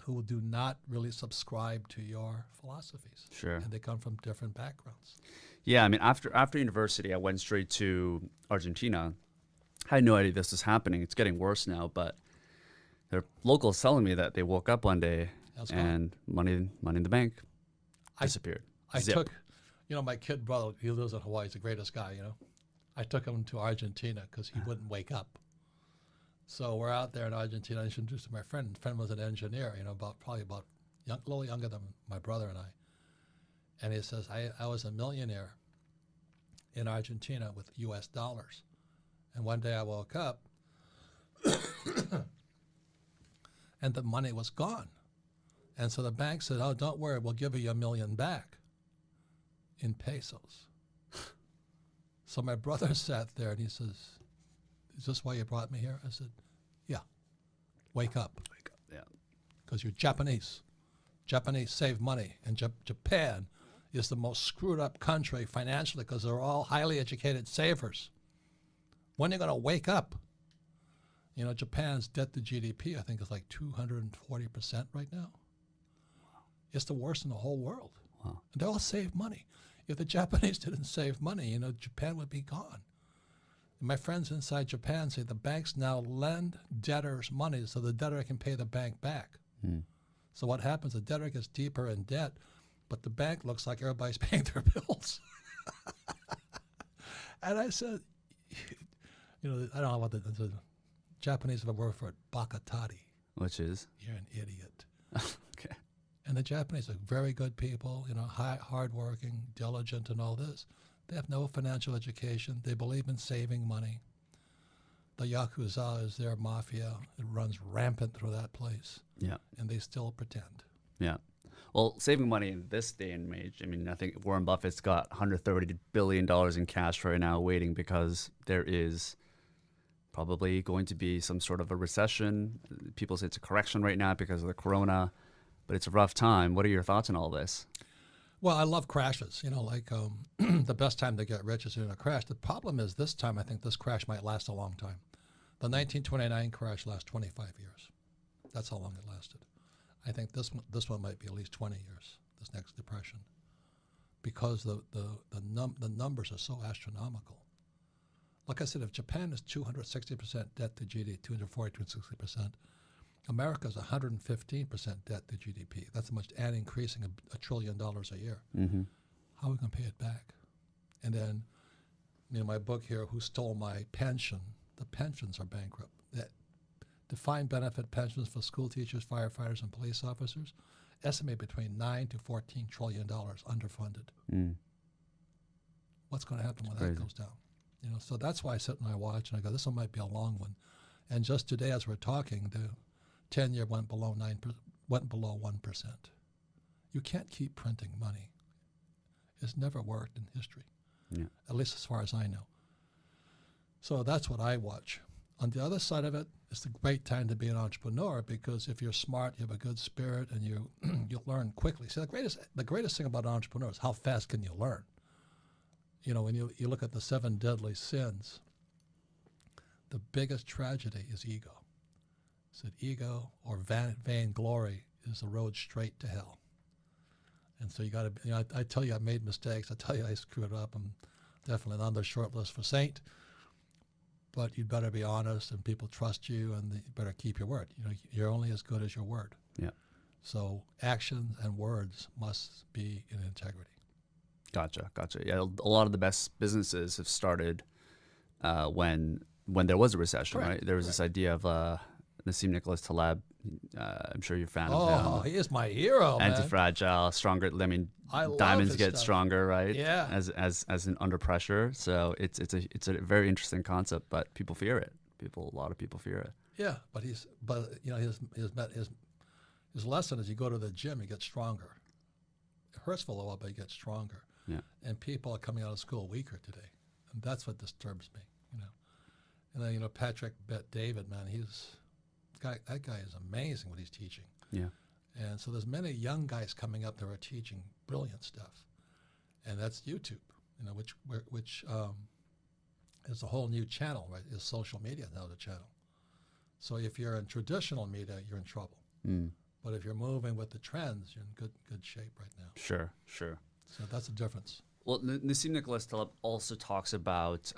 who do not really subscribe to your philosophies. Sure. And they come from different backgrounds. Yeah, I mean, after university, I went straight to Argentina. I had no idea this was happening. It's getting worse now, but there are locals telling me that they woke up one day and money in the bank disappeared. I took, my kid brother, he lives in Hawaii, he's the greatest guy, I took him to Argentina because he wouldn't wake up. So we're out there in Argentina. I introduced to my friend. The friend was an engineer, probably a little younger than my brother and I. And he says, I was a millionaire in Argentina with U.S. dollars. And one day I woke up and the money was gone. And so the bank said, oh, don't worry, we'll give you $1 million back in pesos. So my brother sat there and he says, is this why you brought me here? I said, yeah, wake up. Wake up, yeah. Because you're Japanese. Japanese save money. And Japan is the most screwed up country financially because they're all highly educated savers. When are you going to wake up? Japan's debt to GDP, I think, is like 240% right now. It's the worst in the whole world. Wow. And they all save money. If the Japanese didn't save money, you know, Japan would be gone. And my friends inside Japan say the banks now lend debtors money so the debtor can pay the bank back. So what happens, the debtor gets deeper in debt, but the bank looks like everybody's paying their bills. And I said, you know, I don't know what the Japanese have a word for it, bakatari. Which is? You're an idiot. Okay. And the Japanese are very good people, you know, hardworking, diligent, and all this. They have no financial education. They believe in saving money. The Yakuza is their mafia. It runs rampant through that place. Yeah. And they still pretend. Yeah. Well, saving money in this day and age, I mean, I think Warren Buffett's got $130 billion in cash right now waiting because there is probably going to be some sort of a recession. People say it's a correction right now because of the corona, but it's a rough time. What are your thoughts on all this? Well, I love crashes. You know, like the best time to get rich is in a crash. The problem is this time I think this crash might last a long time. The 1929 crash lasted 25 years. That's how long it lasted. I think this one might be at least 20 years, this next depression, because the numbers are so astronomical. Like I said, if Japan is 260% debt to GDP, 240 to 260%, America is 115% debt to GDP. That's much, and increasing $1 trillion a year. Mm-hmm. How are we going to pay it back? And then, you know, my book here, Who Stole My Pension? The pensions are bankrupt. That defined benefit pensions for school teachers, firefighters, and police officers estimate between $9 to $14 trillion underfunded. What's going to happen when that goes down? You know, so that's why I sit and I watch and I go, this one might be a long one. And just today, as we're talking, the 10-year went below 1%. You can't keep printing money. It's never worked in history, at least as far as I know. So that's what I watch. On the other side of it, it's a great time to be an entrepreneur because if you're smart, you have a good spirit, and you learn quickly. See, the greatest thing about an entrepreneur is how fast can you learn. You know, when you look at the 7 deadly sins, the biggest tragedy is ego. Said ego or vainglory is the road straight to hell. And so you got to, you know, I tell you I made mistakes. I tell you I screwed up. I'm definitely on the short list for saint. But you better be honest, and people trust you, and you better keep your word. You know, you're only as good as your word. Yeah. So actions and words must be in integrity. Gotcha. Yeah, a lot of the best businesses have started when there was a recession, Correct. right? There was this idea of Nassim Nicholas Taleb. I'm sure you're a fan of Oh, him. he is my hero, man. Anti-fragile, stronger. I mean, I love diamonds his get stuff. stronger, right? Yeah. As in under pressure. So it's a very interesting concept, but people fear it. A lot of people fear it. Yeah, but you know his lesson is you go to the gym, you get stronger. It hurts for a little while, but you get stronger. Yeah. And people are coming out of school weaker today, and that's what disturbs me. You know, and then you know Patrick Bet-David, man, that guy is amazing what he's teaching. Yeah. And so there's many young guys coming up that are teaching brilliant stuff, and that's YouTube. You know, which is a whole new channel, right? Is social media now the channel? So if you're in traditional media, you're in trouble. But if you're moving with the trends, you're in good shape right now. Sure. So that's the difference. Well, Nassim Nicholas Taleb also talks about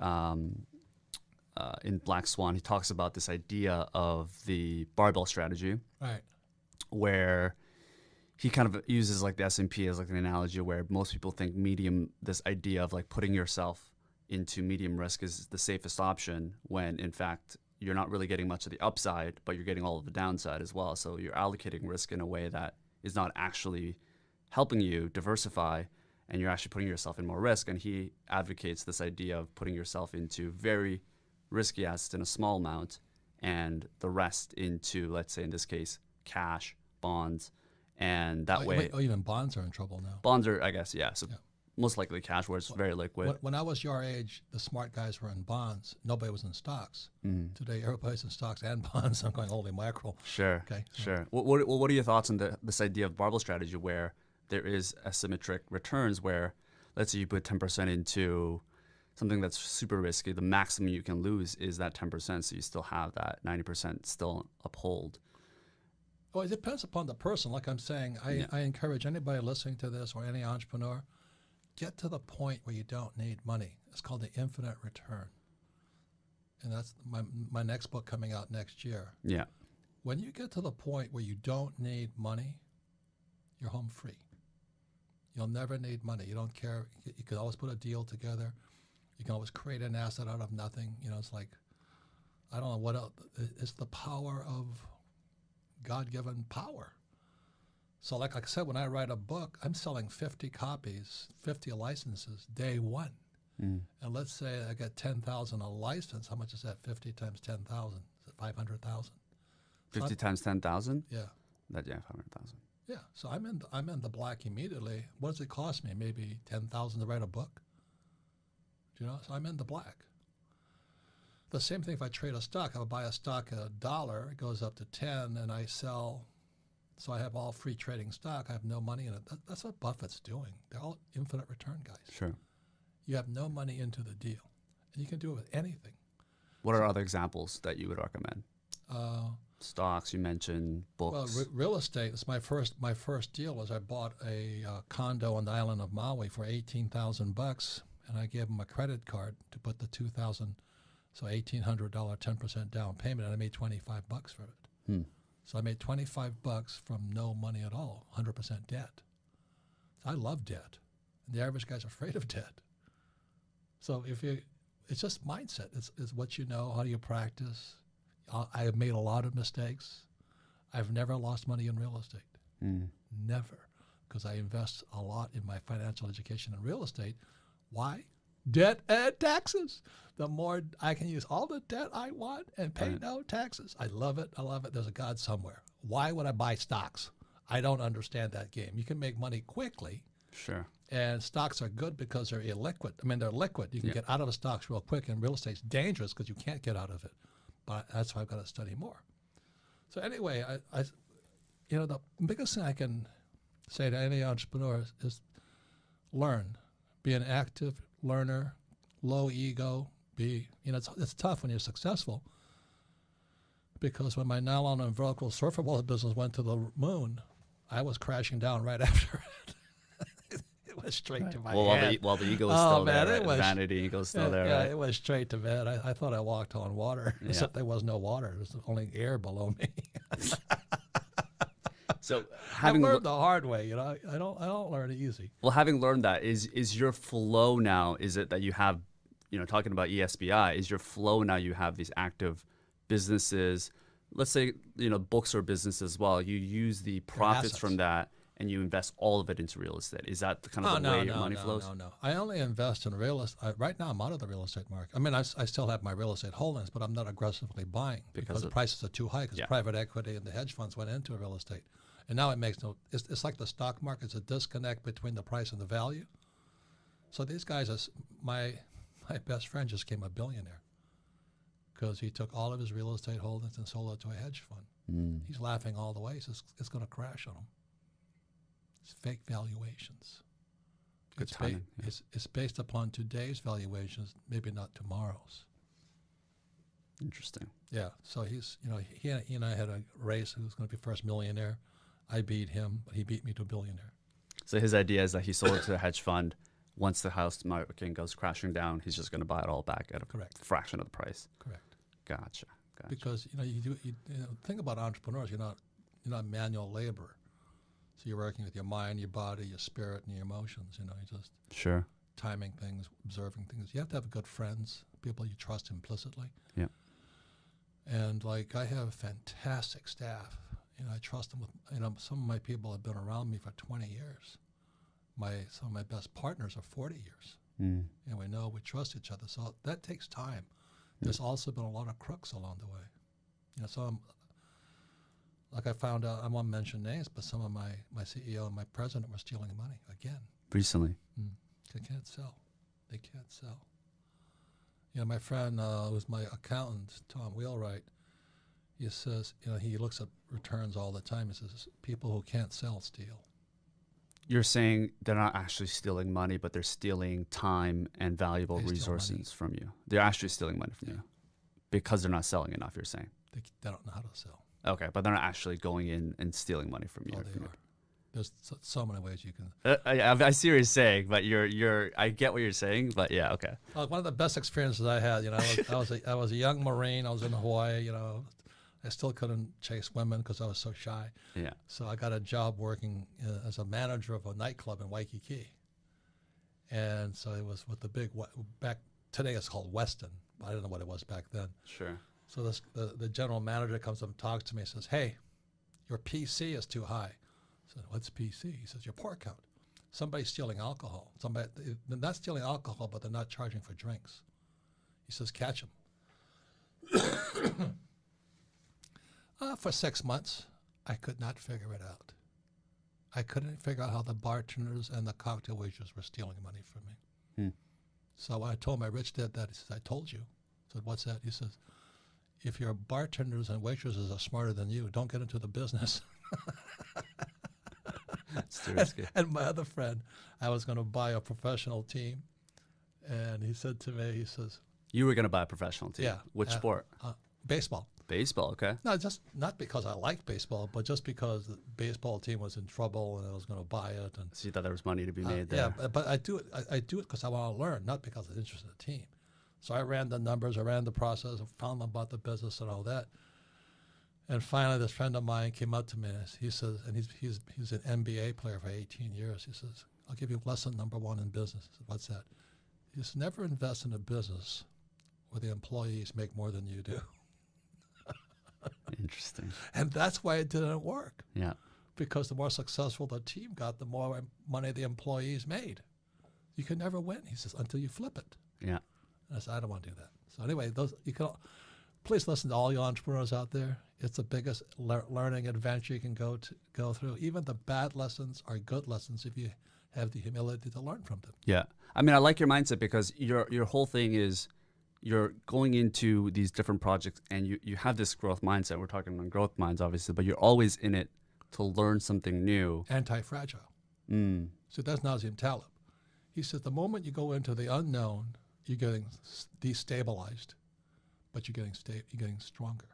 in Black Swan. He talks about this idea of the barbell strategy, Right. where he kind of uses like the S&P as like an analogy where most people think this idea of like putting yourself into medium risk is the safest option, when in fact you're not really getting much of the upside, but you're getting all of the downside as well. So you're allocating risk in a way that is not actually helping you diversify, and you're actually putting yourself in more risk. And he advocates this idea of putting yourself into very risky assets in a small amount, and the rest into, let's say in this case, cash, bonds, and that way. Even bonds are in trouble now. Bonds are, I guess, yeah. So most likely cash, where it's very liquid. When I was your age, the smart guys were in bonds. Nobody was in stocks. Today, everybody's in stocks and bonds. I'm going, holy mackerel. Sure. Okay. Sure. What are your thoughts on this idea of barbell strategy, where there is asymmetric returns, where let's say you put 10% into something that's super risky, the maximum you can lose is that 10%, so you still have that 90% still uphold. Well, it depends upon the person. Like I'm saying, I encourage anybody listening to this or any entrepreneur, get to the point where you don't need money. It's called the infinite return. And that's my next book coming out next year. Yeah. When you get to the point where you don't need money, you're home free. You'll never need money. You don't care. You can always put a deal together. You can always create an asset out of nothing. You know, it's like, I don't know what else. It's the power of God-given power. So like I said, when I write a book, I'm selling 50 copies, 50 licenses day one. And let's say I get 10,000 a license. How much is that? 50 times 10,000. Is it 500,000? 50 times 10,000? Yeah. Yeah, 500,000. Yeah. So I'm in the black immediately. What does it cost me? Maybe 10,000 to write a book. You know, so I'm in the black. The same thing if I trade a stock. I would buy a stock at $1, it goes up to 10, and I sell. So I have all free trading stock. I have no money in it. That's what Buffett's doing. They're all infinite return guys. Sure. You have no money into the deal, and you can do it with anything. What are other examples that you would recommend? Stocks, you mentioned, books. Well, real estate is my first deal. Was I bought a condo on the island of Maui for $18,000, and I gave them a credit card to put the $2,000, so $1,800 10% down payment, and I made $25 for it. So I made $25 from no money at all, 100% debt. I love debt, and the average guy's afraid of debt. So it's just mindset. It's what you know. How do you practice? I have made a lot of mistakes. I've never lost money in real estate. Never. Because I invest a lot in my financial education in real estate. Why? Debt and taxes. The more I can use all the debt I want and pay no taxes. I love it. I love it. There's a God somewhere. Why would I buy stocks? I don't understand that game. You can make money quickly. Sure. And stocks are good because they're illiquid. I mean, they're liquid. You can get out of the stocks real quick, and real estate's dangerous because you can't get out of it. But that's why I've got to study more. So anyway, I the biggest thing I can say to any entrepreneur is learn. Be an active learner, low ego. It's tough when you're successful, because when my nylon and Velcro surfer wallet business went to the moon, I was crashing down right after it. It was straight to my head. While the ego is still man, there, right? Vanity ego is still there, yeah, right? it was straight to bed. I thought I walked on water, except there was no water. There was only air below me. So I learned the hard way. You know, I don't learn it easy. Well, having learned that, is your flow now? Is it that you have, talking about ESBI? Is your flow now? You have these active businesses. Let's say books or business as well. You use the profits from that, and you invest all of it into real estate. Is that the way your money flows? No. I only invest in real estate. Right now, I'm out of the real estate market. I mean, I still have my real estate holdings, but I'm not aggressively buying because the prices are too high, because private equity and the hedge funds went into real estate. And now it makes it's like the stock market. It's a disconnect between the price and the value. So these guys, my best friend just became a billionaire because he took all of his real estate holdings and sold it to a hedge fund. He's laughing all the way. He says it's going to crash on him. It's fake valuations. Good timing. It's based upon today's valuations, maybe not tomorrow's. Interesting. Yeah. So he and I had a race who was going to be first millionaire. I beat him, but he beat me to a billionaire. So his idea is that he sold it to a hedge fund. Once the house market goes crashing down, he's just going to buy it all back at a fraction of the price. Correct. Gotcha. Because you think about entrepreneurs. You're not manual labor. So you're working with your mind, your body, your spirit, and your emotions. You're just timing things, observing things. You have to have good friends, people you trust implicitly. Yeah. And like I have fantastic staff. I trust them with. Some of my people have been around me for 20 years. Some of my best partners are 40 years. And we trust each other. So that takes time. There's also been a lot of crooks along the way. Like I found out, I won't mention names, but some of my CEO and my president were stealing money again. Recently. They can't sell. They can't sell. My friend who's my accountant, Tom Wheelwright, he says, he looks at returns all the time. He says, people who can't sell steal. You're saying they're not actually stealing money, but they're stealing time and valuable resources from you. They're actually stealing money from you because they're not selling enough, you're saying. They don't know how to sell. Okay, but they're not actually going in and stealing money from you. Oh, they are. There's so many ways you can. I see what you're saying, but I get what you're saying, but yeah, okay. One of the best experiences I had, I was a young Marine. I was in Hawaii. I still couldn't chase women because I was so shy. Yeah. So I got a job working as a manager of a nightclub in Waikiki. And so it was with the big, back today it's called Weston. I don't know what it was back then. Sure. So the general manager comes up and talks to me and says, "Hey, your PC is too high." I said, "What's PC?" He says, "Your port count. Somebody's stealing alcohol. They're not stealing alcohol, but they're not charging for drinks." He says, "Catch them." For 6 months, I could not figure it out. I couldn't figure out how the bartenders and the cocktail waiters were stealing money from me. So when I told my rich dad that, he says, "I told you." I said, "What's that?" He says, "If your bartenders and waitresses are smarter than you, don't get into the business." That's too risky. And my other friend, I was going to buy a professional team, and he said to me, he says, You were going to buy a professional team? Yeah. Which sport? Baseball. Baseball, okay. No, just not because I liked baseball, but just because the baseball team was in trouble and I was going to buy it. And So you thought there was money to be made there? Yeah, but I do it. I do it because I want to learn, not because I'm interested in the team. So I ran the numbers, I ran the process, I found out about the business and all that. And finally, this friend of mine came up to me. And he says, and he's an NBA player for 18 years. He says, "I'll give you lesson number one in business." I said, "What's that?" He says, "Never invest in a business where the employees make more than you do." Interesting. And that's why it didn't work. Yeah. Because the more successful the team got, the more money the employees made. You can never win, he says, until you flip it. Yeah. And I said, "I don't want to do that." So anyway, please listen to all you entrepreneurs out there. It's the biggest learning adventure you can go through. Even the bad lessons are good lessons if you have the humility to learn from them. Yeah. I mean, I like your mindset because your whole thing is you're going into these different projects and you have this growth mindset. We're talking on growth minds, obviously, but you're always in it to learn something new. Anti-fragile. So that's Nassim Taleb. He says the moment you go into the unknown, you're getting destabilized, but you're getting stronger.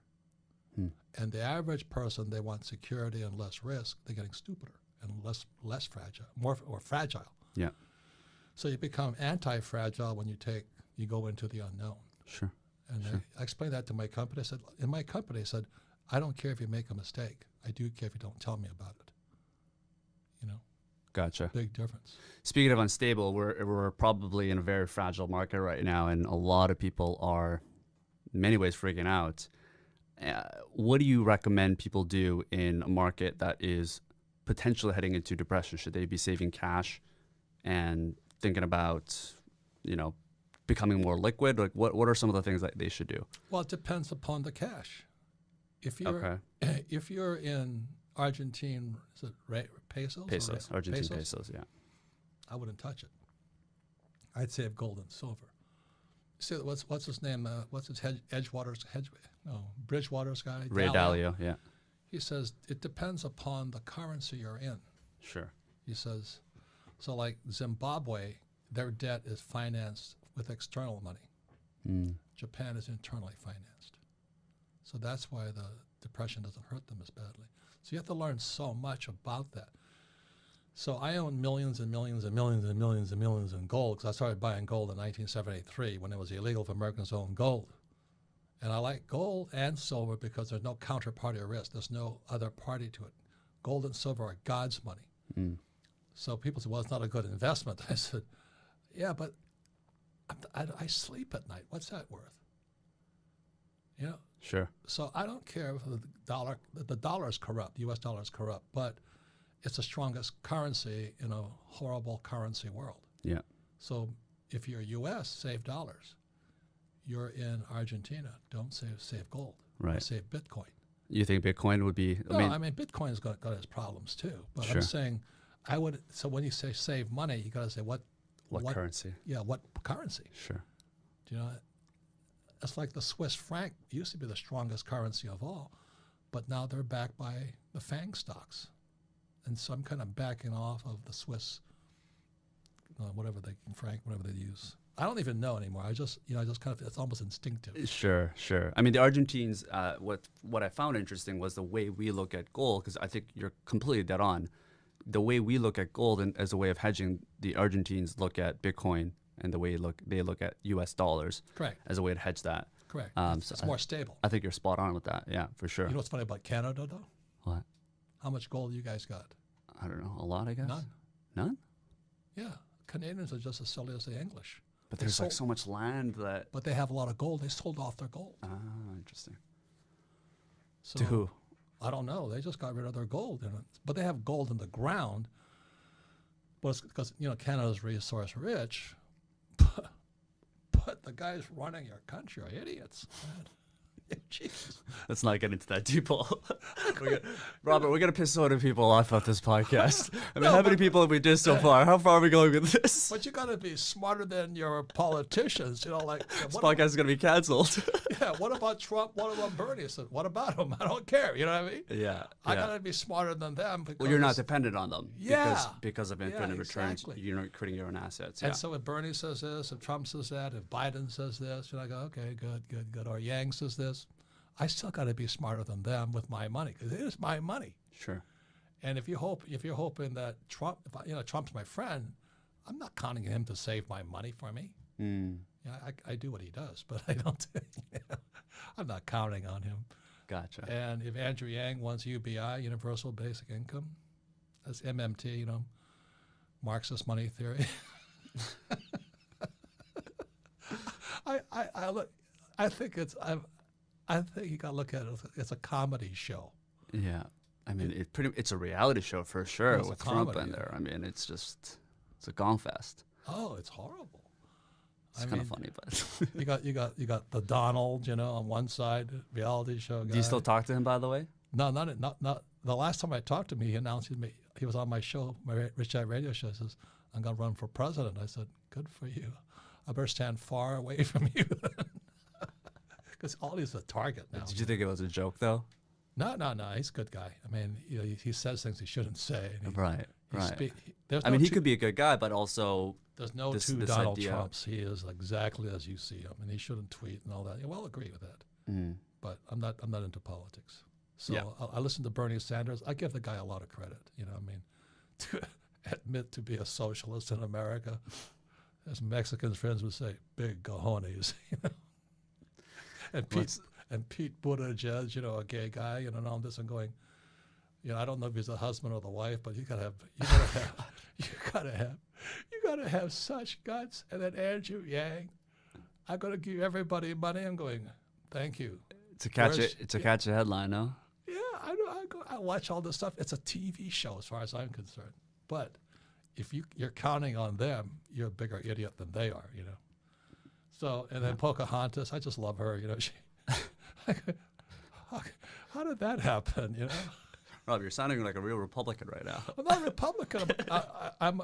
And the average person, they want security and less risk. They're getting stupider and less fragile, more fragile. Yeah. So you become anti-fragile when you go into the unknown. Sure. And Sure. I explained that to my company. I said, in my company, I said, "I don't care if you make a mistake. I do care if you don't tell me about it." Gotcha. Big difference. Speaking of unstable, we're probably in a very fragile market right now, and a lot of people are, in many ways, freaking out. What do you recommend people do in a market that is potentially heading into depression? Should they be saving cash and thinking about, becoming more liquid? Like, what are some of the things that they should do? Well, it depends upon the cash. If you're in Argentine, is it pesos? Pesos, Argentine pesos, yeah. I wouldn't touch it. I'd save gold and silver. See, what's his name? What's his Bridgewater's guy? Ray Dalio, yeah. He says it depends upon the currency you're in. Sure. He says, so like Zimbabwe, their debt is financed with external money. Japan is internally financed. So that's why the depression doesn't hurt them as badly. So you have to learn so much about that. So I own millions and millions and millions and millions and millions in gold because I started buying gold in 1973 when it was illegal for Americans to own gold. And I like gold and silver because there's no counterparty risk. There's no other party to it. Gold and silver are God's money. So people say, "Well, it's not a good investment." I said, "Yeah, but I sleep at night. What's that worth?" Sure. So I don't care if the dollar is corrupt, the U.S. dollar is corrupt, but it's the strongest currency in a horrible currency world. Yeah. So if you're U.S., save dollars. You're in Argentina, don't save gold. Right. Save Bitcoin. You think Bitcoin would be? I mean Bitcoin's got its problems too. But Sure. I'm saying, I would. So when you say save money, you got to say what currency? Yeah, what currency? Sure. Do you know? It's like the Swiss franc used to be the strongest currency of all, but now they're backed by the FANG stocks. And so I'm kind of backing off of the Swiss, whatever they use. I don't even know anymore. I just kind of, it's almost instinctive. Sure, sure. I mean, the Argentines, what I found interesting was the way we look at gold, because I think you're completely dead on. The way we look at gold as a way of hedging, the Argentines look at Bitcoin and the way they look at U.S. dollars. Correct. As a way to hedge that. Correct. So it's more stable. I think you're spot on with that. Yeah, for sure. You know what's funny about Canada, though? What? How much gold you guys got? I don't know. A lot, I guess? None. None? Yeah. Canadians are just as silly as the English. But there's like so much land that... But they have a lot of gold. They sold off their gold. Ah, interesting. So, to who? I don't know. They just got rid of their gold. But they have gold in the ground. But it's because, Canada's resource rich. But the guys running your country are idiots, man. Jesus. Let's not get into that deep hole. Robert, we're going to piss so many people off at this podcast. I mean, how many people have we did so far? How far are we going with this? But you got to be smarter than your politicians. This podcast is going to be canceled. Yeah, what about Trump? What about Bernie? I said, what about him? I don't care. You know what I mean? Yeah. I got to be smarter than them. Well, you're not dependent on them. Yeah. Because of infinite returns, exactly. you're not creating your own assets. And so if Bernie says this, if Trump says that, if Biden says this, I go, okay, good. Or Yang says this. I still got to be smarter than them with my money because it is my money. Sure. And if you're hoping that Trump, Trump's my friend, I'm not counting on him to save my money for me. Mm. Yeah, I do what he does, but I don't. I'm not counting on him. Gotcha. And if Andrew Yang wants UBI, Universal Basic Income, that's MMT, Marxist money theory. I think you got to look at it. It's a comedy show. Yeah, I mean, it's a reality show for sure with Trump in there. I mean, it's a gong fest. Oh, it's horrible. It's kind of funny, but you got the Donald, on one side, reality show guy. Do you still talk to him, by the way? No, not. The last time I talked to him, he announced he was on my show, my Rich Dad radio show. He says, "I'm going to run for president." I said, "Good for you. I better stand far away from you." Because Ollie's a target now. Did you think it was a joke, though? No. He's a good guy. I mean, he says things he shouldn't say. Right. He could be a good guy, but also there's no two Donald Trumps. He is exactly as you see him, and he shouldn't tweet and all that. Yeah, well, I'll agree with that. Mm. But I'm not into politics. So I listen to Bernie Sanders. I give the guy a lot of credit. To admit to be a socialist in America, as Mexicans friends would say, big cojones. And Pete Buttigieg, a gay guy, and all this, and going, I don't know if he's the husband or the wife, but you gotta have such guts. And then Andrew Yang, I'm gonna give everybody money. I'm going, thank you. It's a catchy headline, no? Yeah, I watch all this stuff. It's a TV show as far as I'm concerned. But if you're counting on them, you're a bigger idiot than they are, So, and then Pocahontas, I just love her, how did that happen, Rob, you're sounding like a real Republican right now. I'm not a Republican. I'm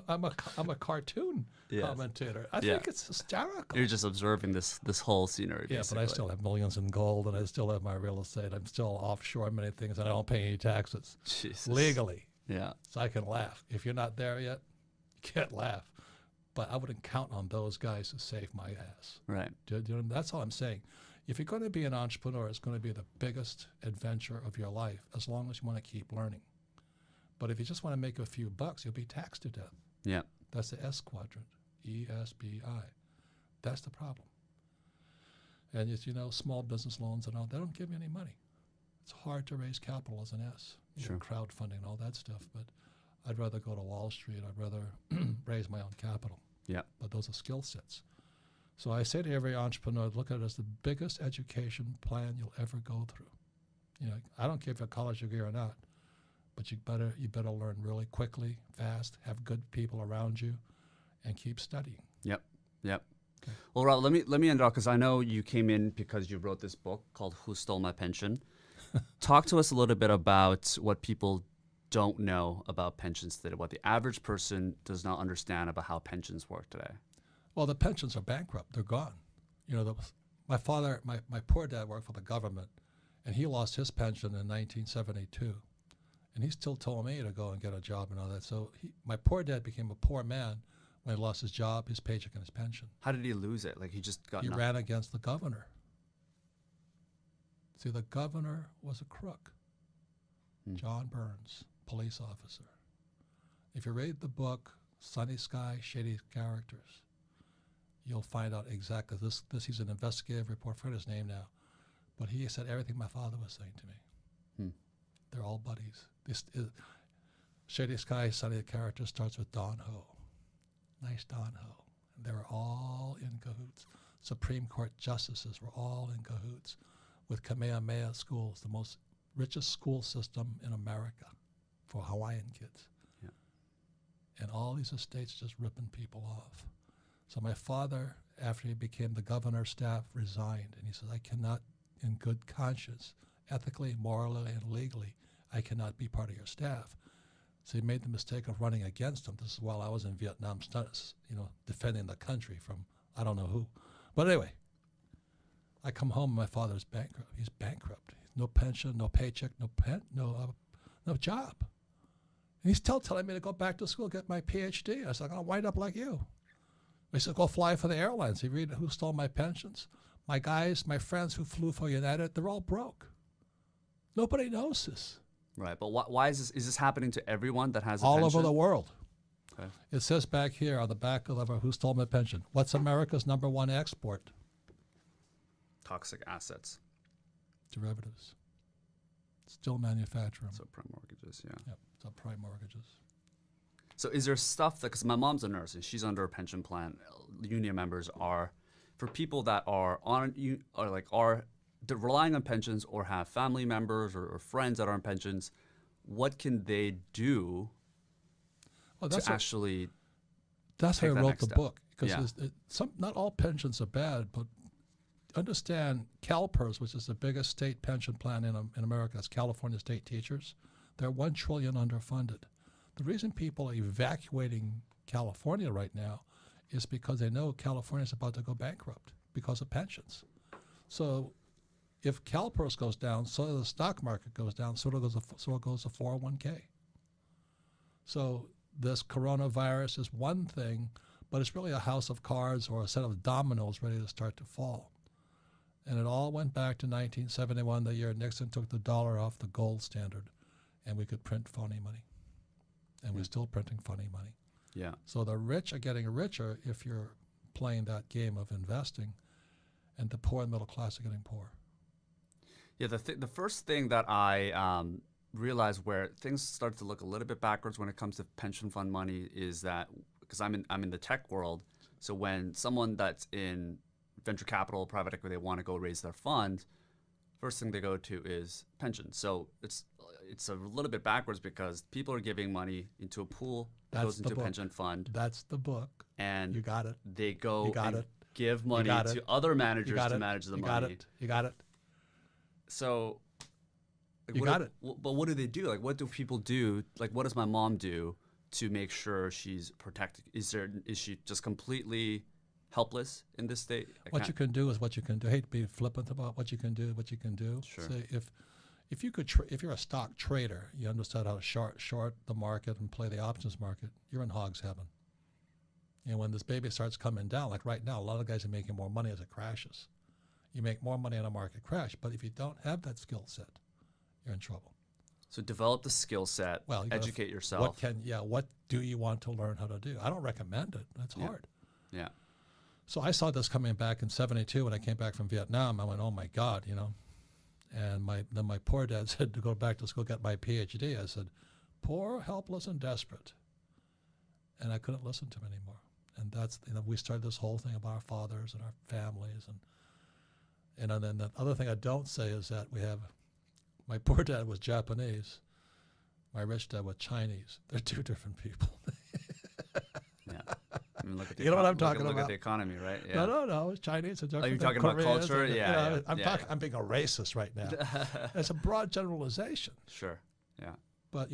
a cartoon commentator. I think it's hysterical. You're just observing this whole scenery. Yeah, basically. but I still have millions in gold, and I still have my real estate. I'm still offshore in many things, and I don't pay any taxes legally. Yeah. So I can laugh. If you're not there yet, you can't laugh. But I wouldn't count on those guys to save my ass. Right. That's all I'm saying. If you're going to be an entrepreneur, it's going to be the biggest adventure of your life, as long as you want to keep learning. But if you just want to make a few bucks, you'll be taxed to death. Yeah. That's the S quadrant, ESBI. That's the problem. And small business loans and all, they don't give you any money. It's hard to raise capital as an S. Sure. Crowdfunding and all that stuff. But I'd rather go to Wall Street. I'd rather raise my own capital. Yeah. But those are skill sets. So I say to every entrepreneur, look at it as the biggest education plan you'll ever go through. I don't care if you have a college degree or not, but you better learn really quickly, fast, have good people around you, and keep studying. Yep. Okay. Well, Rob, let me end off because I know you came in because you wrote this book called Who Stole My Pension. Talk to us a little bit about what people don't know about pensions today, what the average person does not understand about how pensions work today. Well, the pensions are bankrupt. They're gone. My father, my poor dad worked for the government, and he lost his pension in 1972. And he still told me to go and get a job and all that. So my poor dad became a poor man When he lost his job, his paycheck, and his pension. How did he lose it? Like he just got He nothing. ran against the governor. See, the governor was a crook. John Burns, police officer. If you read the book, Sunny Sky, Shady Characters, you'll find out exactly this. He's an investigative reporter. I forget his name now. But he said everything my father was saying to me. They're all buddies. Shady Sky, Sunny Characters starts with Don Ho. Nice Don Ho. And they were all in cahoots. Supreme Court justices were all in cahoots with Kamehameha schools, the most richest school system in America for Hawaiian kids. Yeah. And all these estates just ripping people off. So my father, after he became the governor's staff, resigned. And he said, I cannot, in good conscience, ethically, morally, and legally, I cannot be part of your staff. So he made the mistake of running against him. This is while I was in Vietnam, defending the country from I don't know who. But anyway, I come home and my father's bankrupt. He's bankrupt. No pension, no paycheck, no job. And he's still telling me to go back to school, get my PhD. I said, I'm going to wind up like you. He said, go fly for the airlines. He read who stole my pensions. My guys, my friends who flew for United, they're all broke. Nobody knows this. Right, but why is this? Is this happening to everyone that has a all pension? over the world? Okay. It says back here on the back of the Who Stole My Pension. What's America's #1 export? Toxic assets. Derivatives. Still manufacture them. Subprime mortgages, yeah. Yep, subprime mortgages. So is there stuff that, because my mom's a nurse and she's under a pension plan, union members are, for people that are they're relying on pensions or have family members or friends that are on pensions, what can they do to actually That's how I wrote the step? book. Because not all pensions are bad, but understand CalPERS, which is the biggest state pension plan in America, that's California state teachers, they're $1 trillion underfunded. The reason people are evacuating California right now is because they know California is about to go bankrupt because of pensions. So if CalPERS goes down, so does the stock market goes down, so goes the 401k. So this coronavirus is one thing, but it's really a house of cards or a set of dominoes ready to start to fall. And it all went back to 1971, the year Nixon took the dollar off the gold standard, and we could print phony money. And we're still printing phony money. Yeah. So the rich are getting richer if you're playing that game of investing, and the poor and middle class are getting poor. Yeah, the first thing that I realized where things start to look a little bit backwards when it comes to pension fund money is that, because I'm in the tech world, so when someone that's in venture capital, private equity, they want to go raise their fund, first thing they go to is pension. So it's a little bit backwards because people are giving money into a pool that goes into a pension fund. That's the book. And you got it. They go you got and it. give money to other managers to manage the money. You got it. So you got it. But what do they do? Like, what do people do? Like, what does my mom do to make sure she's protected? Is she just completely helpless in this state? What you can do is what you can do. I hate to be flippant about what you can do. Sure. Say if you're a stock trader, you understand how to short the market and play the options market, you're in hog's heaven. And when this baby starts coming down, like right now, a lot of guys are making more money as it crashes. You make more money in a market crash, but if you don't have that skill set, you're in trouble. So develop the skill set, educate yourself. What do you want to learn how to do? I don't recommend it. That's hard. Yeah. So I saw this coming back in '72 when I came back from Vietnam. I went, oh my God, And then my poor dad said to go back to school, get my PhD. I said, poor, helpless, and desperate. And I couldn't listen to him anymore. And that's, we started this whole thing about our fathers and our families. And then the other thing I don't say is that my poor dad was Japanese. My rich dad was Chinese. They're two different people. Yeah. I mean, look at you know what I'm talking about? Look at the economy, right? Yeah. No. It's Chinese. Are you talking about culture? I'm being a racist right now. It's a broad generalization. Sure. Yeah. But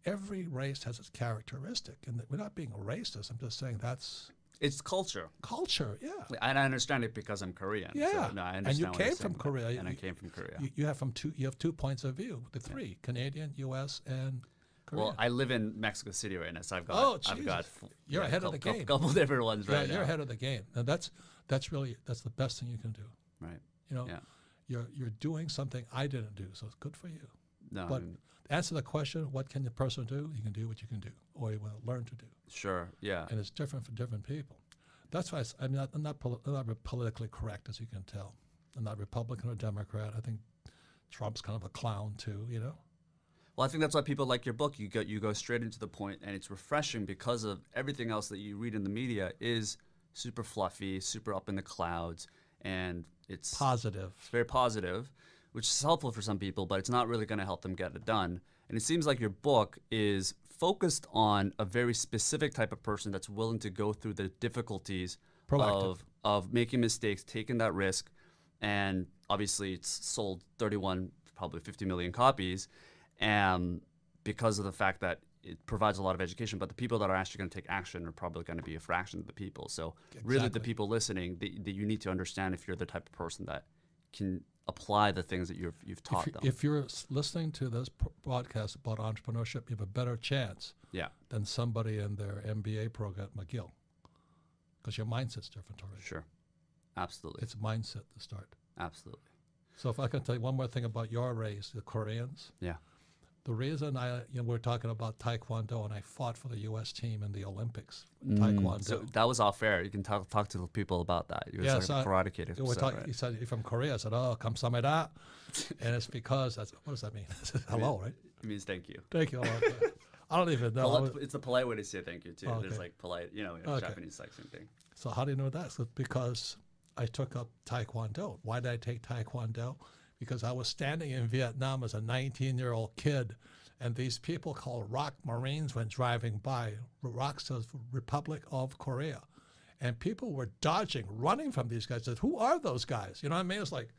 every race has its characteristic, and we're not being a racist. I'm just saying it's culture. Culture, yeah. And I understand it because I'm Korean. Yeah. So, no, I understand. And you came from Korea. And I came from Korea. You have 2 points of view. The three: Canadian, U.S., and Well, I live in Mexico City right now, so I've got you're ahead of the game. Couple different ones right now. You're ahead of the game, and that's the best thing you can do. Right. You're doing something I didn't do, so it's good for you. No, but to answer the question, what can the person do? You can do what you can do, or you will learn to do. Sure. Yeah. And it's different for different people. That's why I'm not politically correct, as you can tell. I'm not Republican or Democrat. I think Trump's kind of a clown too. Well, I think that's why people like your book. You go straight into the point, and it's refreshing because of everything else that you read in the media is super fluffy, super up in the clouds, and it's positive. It's very positive, which is helpful for some people, but it's not really going to help them get it done. And it seems like your book is focused on a very specific type of person that's willing to go through the difficulties of making mistakes, taking that risk, and obviously it's sold 31, probably 50 million copies. And because of the fact that it provides a lot of education, but the people that are actually going to take action are probably going to be a fraction of the people. So really the people listening, that you need to understand if you're the type of person that can apply the things that you've taught them. If you're listening to this broadcast about entrepreneurship, you have a better chance than somebody in their MBA program at McGill, because your mindset's different already. Sure. Absolutely. It's mindset to start. Absolutely. So if I can tell you one more thing about your race, the Koreans. Yeah. The reason we're talking about Taekwondo, and I fought for the U.S. team in the Olympics, Taekwondo. So that was off air. You can talk to the people about that. You were a karate kid. He said, you're from Korea. I said, oh, kamsahamnida. And it's because, what does that mean? Hello, right? It means thank you. Thank you. I don't even know. It's the polite way to say thank you, too. Okay. There's like polite, Japanese like same thing. So how do you know that? So because I took up Taekwondo. Why did I take Taekwondo? Because I was standing in Vietnam as a 19-year-old kid, and these people called ROC Marines went driving by. ROC says Republic of Korea. And people were dodging, running from these guys. Said, who are those guys? You know what I mean? It's like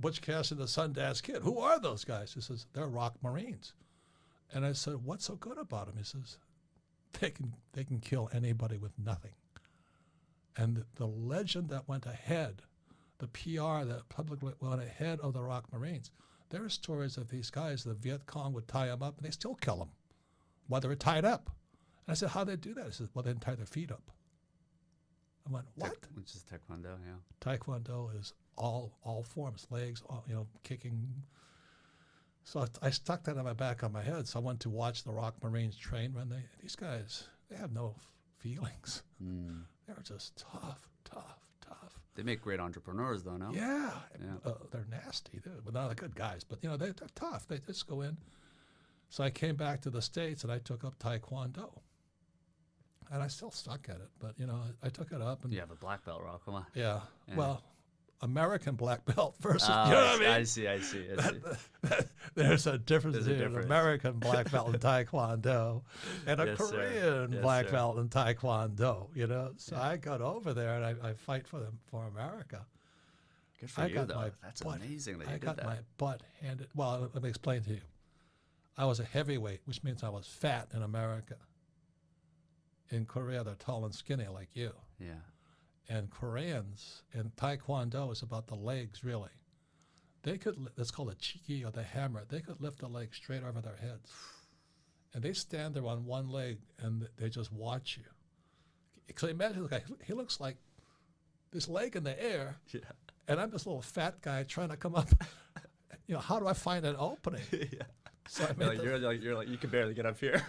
Butch Cassidy and the Sundance Kid. Who are those guys? He says, they're ROC Marines. And I said, what's so good about them? He says, they can kill anybody with nothing. And the legend that went ahead, the PR that publicly went ahead of the ROC Marines, there are stories of these guys, the Viet Cong would tie them up and they still kill them while they were tied up. And I said, how'd they do that? He said, well, they didn't tie their feet up. I went, what? Which is Taekwondo, yeah. Taekwondo is all forms, legs, kicking. So I stuck that on my back of my head. So I went to watch the ROC Marines train when these guys, they have no feelings. They're just tough. They make great entrepreneurs, though, no? Yeah. They're nasty. They're not the good guys, but they're tough. They just go in. So I came back to the States and I took up Taekwondo. And I still stuck at it, but I took it up. And you have a black belt, Rock. Come on. Yeah. Well, American black belt versus, you know what I mean? I see. There's a difference between an American black belt in Taekwondo and a Korean black belt in Taekwondo, So I got over there and I fight for America. Good for you, though. That's amazing that you did that. I got my butt handed. Well, let me explain to you. I was a heavyweight, which means I was fat in America. In Korea, they're tall and skinny like you. Yeah. And Koreans, and Taekwondo is about the legs, really. They could, it's called a chiki or the hammer. They could lift the leg straight over their heads. And they stand there on one leg and they just watch you. So imagine, he looks like this leg in the air, and I'm this little fat guy trying to come up. How do I find an opening? So you're like you can barely get up here.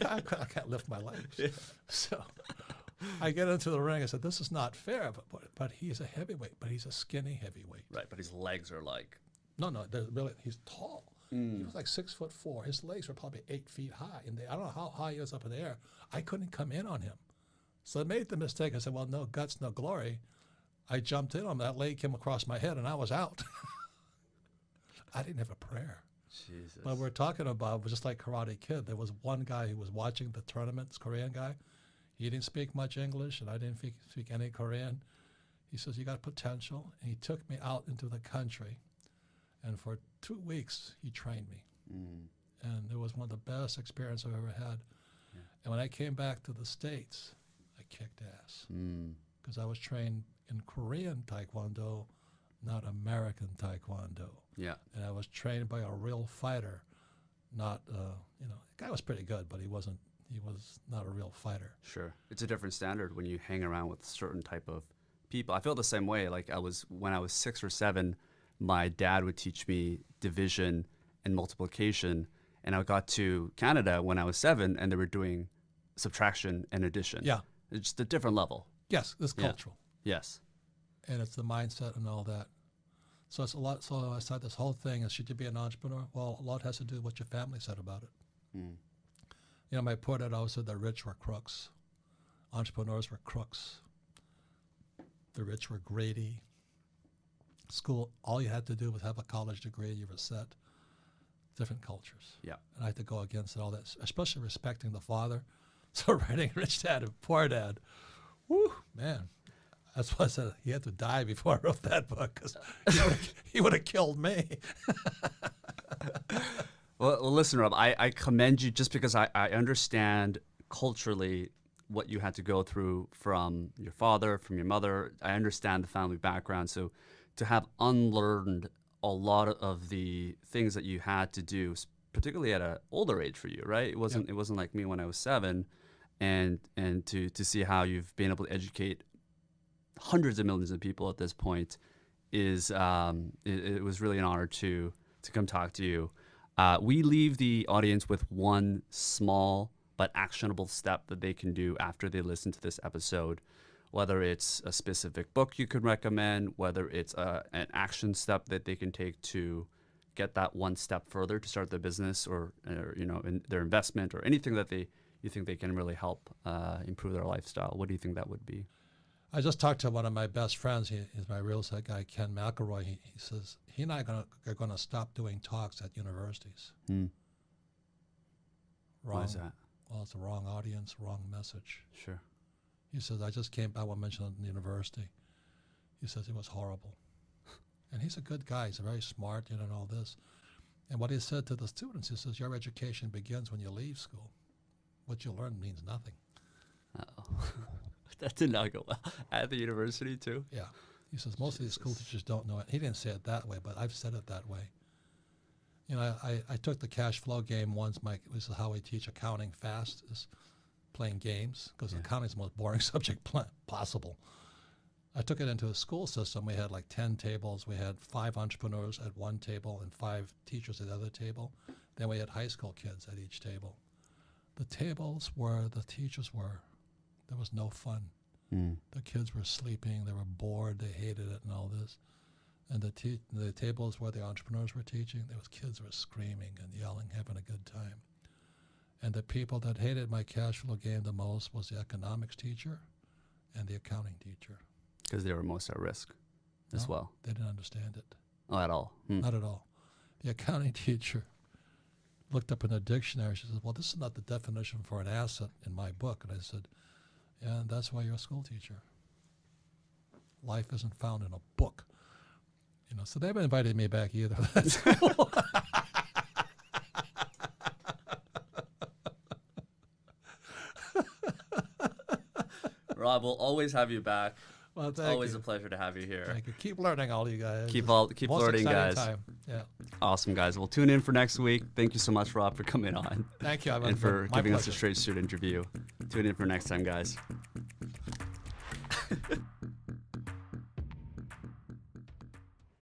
I can't lift my legs. Yeah. So I get into the ring. I said, "This is not fair." But he's a heavyweight, but he's a skinny heavyweight. Right, but his legs are like no. He's tall. He was like 6'4". His legs were probably 8 feet high, and I don't know how high he was up in the air. I couldn't come in on him, so I made the mistake. I said, "Well, no guts, no glory." I jumped in on him. That leg came across my head, and I was out. I didn't have a prayer. Jesus. But we're talking about, just like Karate Kid, there was one guy who was watching the tournament, this Korean guy. He didn't speak much English, and I didn't speak any Korean. He says, you got potential. And he took me out into the country. And for 2 weeks, he trained me. And it was one of the best experiences I've ever had. Yeah. And when I came back to the States, I kicked ass. Because I was trained in Korean Taekwondo, not American Taekwondo. Yeah. And I was trained by a real fighter, not, the guy was pretty good, but he was not a real fighter. Sure. It's a different standard when you hang around with certain type of people. I feel the same way. Like when I was 6 or 7, my dad would teach me division and multiplication. And I got to Canada when I was 7 and they were doing subtraction and addition. Yeah. It's just a different level. Yes, it's cultural. Yes. And it's the mindset and all that. So it's a lot. So I said this whole thing is, should you be an entrepreneur? Well, a lot has to do with what your family said about it. My poor dad always said the rich were crooks. Entrepreneurs were crooks. The rich were greedy. School, all you had to do was have a college degree, you were set. Different cultures. Yeah. And I had to go against all that, especially respecting the father. So writing Rich Dad and Poor Dad, whoo, man. That's why I said he had to die before I wrote that book, because he would have killed me. Well, listen, Rob, I commend you just because I understand culturally what you had to go through from your father, from your mother. I understand the family background. So to have unlearned a lot of the things that you had to do, particularly at an older age for you, right? It wasn't like me when I was 7, and to see how you've been able to educate hundreds of millions of people at this point is it was really an honor to come talk to you. We leave the audience with one small but actionable step that they can do after they listen to this episode, whether it's a specific book you could recommend, whether it's an action step that they can take to get that one step further to start their business or in their investment or anything that you think they can really help improve their lifestyle. What do you think that would be? I just talked to one of my best friends. He's my real estate guy, Ken McElroy. He says he and I are going to stop doing talks at universities. Wrong. Why is that? Well, it's the wrong audience, wrong message. Sure. He says, I just came back, I mentioned the university. He says it was horrible. And he's a good guy. He's very smart, and all this. And what he said to the students, he says, your education begins when you leave school. What you learn means nothing. Uh-oh. That did not go well. At the university, too? Yeah. He says, most of these school teachers don't know it. He didn't say it that way, but I've said it that way. I took the cash flow game once. This is how we teach accounting fast, is playing games, because accounting is the most boring subject possible. I took it into a school system. We had like 10 tables. We had 5 entrepreneurs at one table and 5 teachers at the other table. Then we had high school kids at each table. The tables where the teachers were, there was no fun. The kids were sleeping. They were bored. They hated it and all this. And the tables where the entrepreneurs were teaching, there was kids who were screaming and yelling, having a good time. And the people that hated my cash flow game the most was the economics teacher and the accounting teacher. Because they were most at risk as well. They didn't understand it. Oh, at all? Not at all. The accounting teacher looked up in a dictionary. She said, well, this is not the definition for an asset in my book. And I said, yeah, and that's why you're a school teacher. Life isn't found in a book. So they haven't invited me back either. That's cool. Rob, we'll always have you back. Well, it's always a pleasure to have you here. Thank you. Keep learning, all you guys. Keep learning, guys. Time. Yeah. Awesome, guys. We'll tune in for next week. Thank you so much, Rob, for coming on. Thank you. And for giving us a straight shoot interview. Tune in for next time, guys.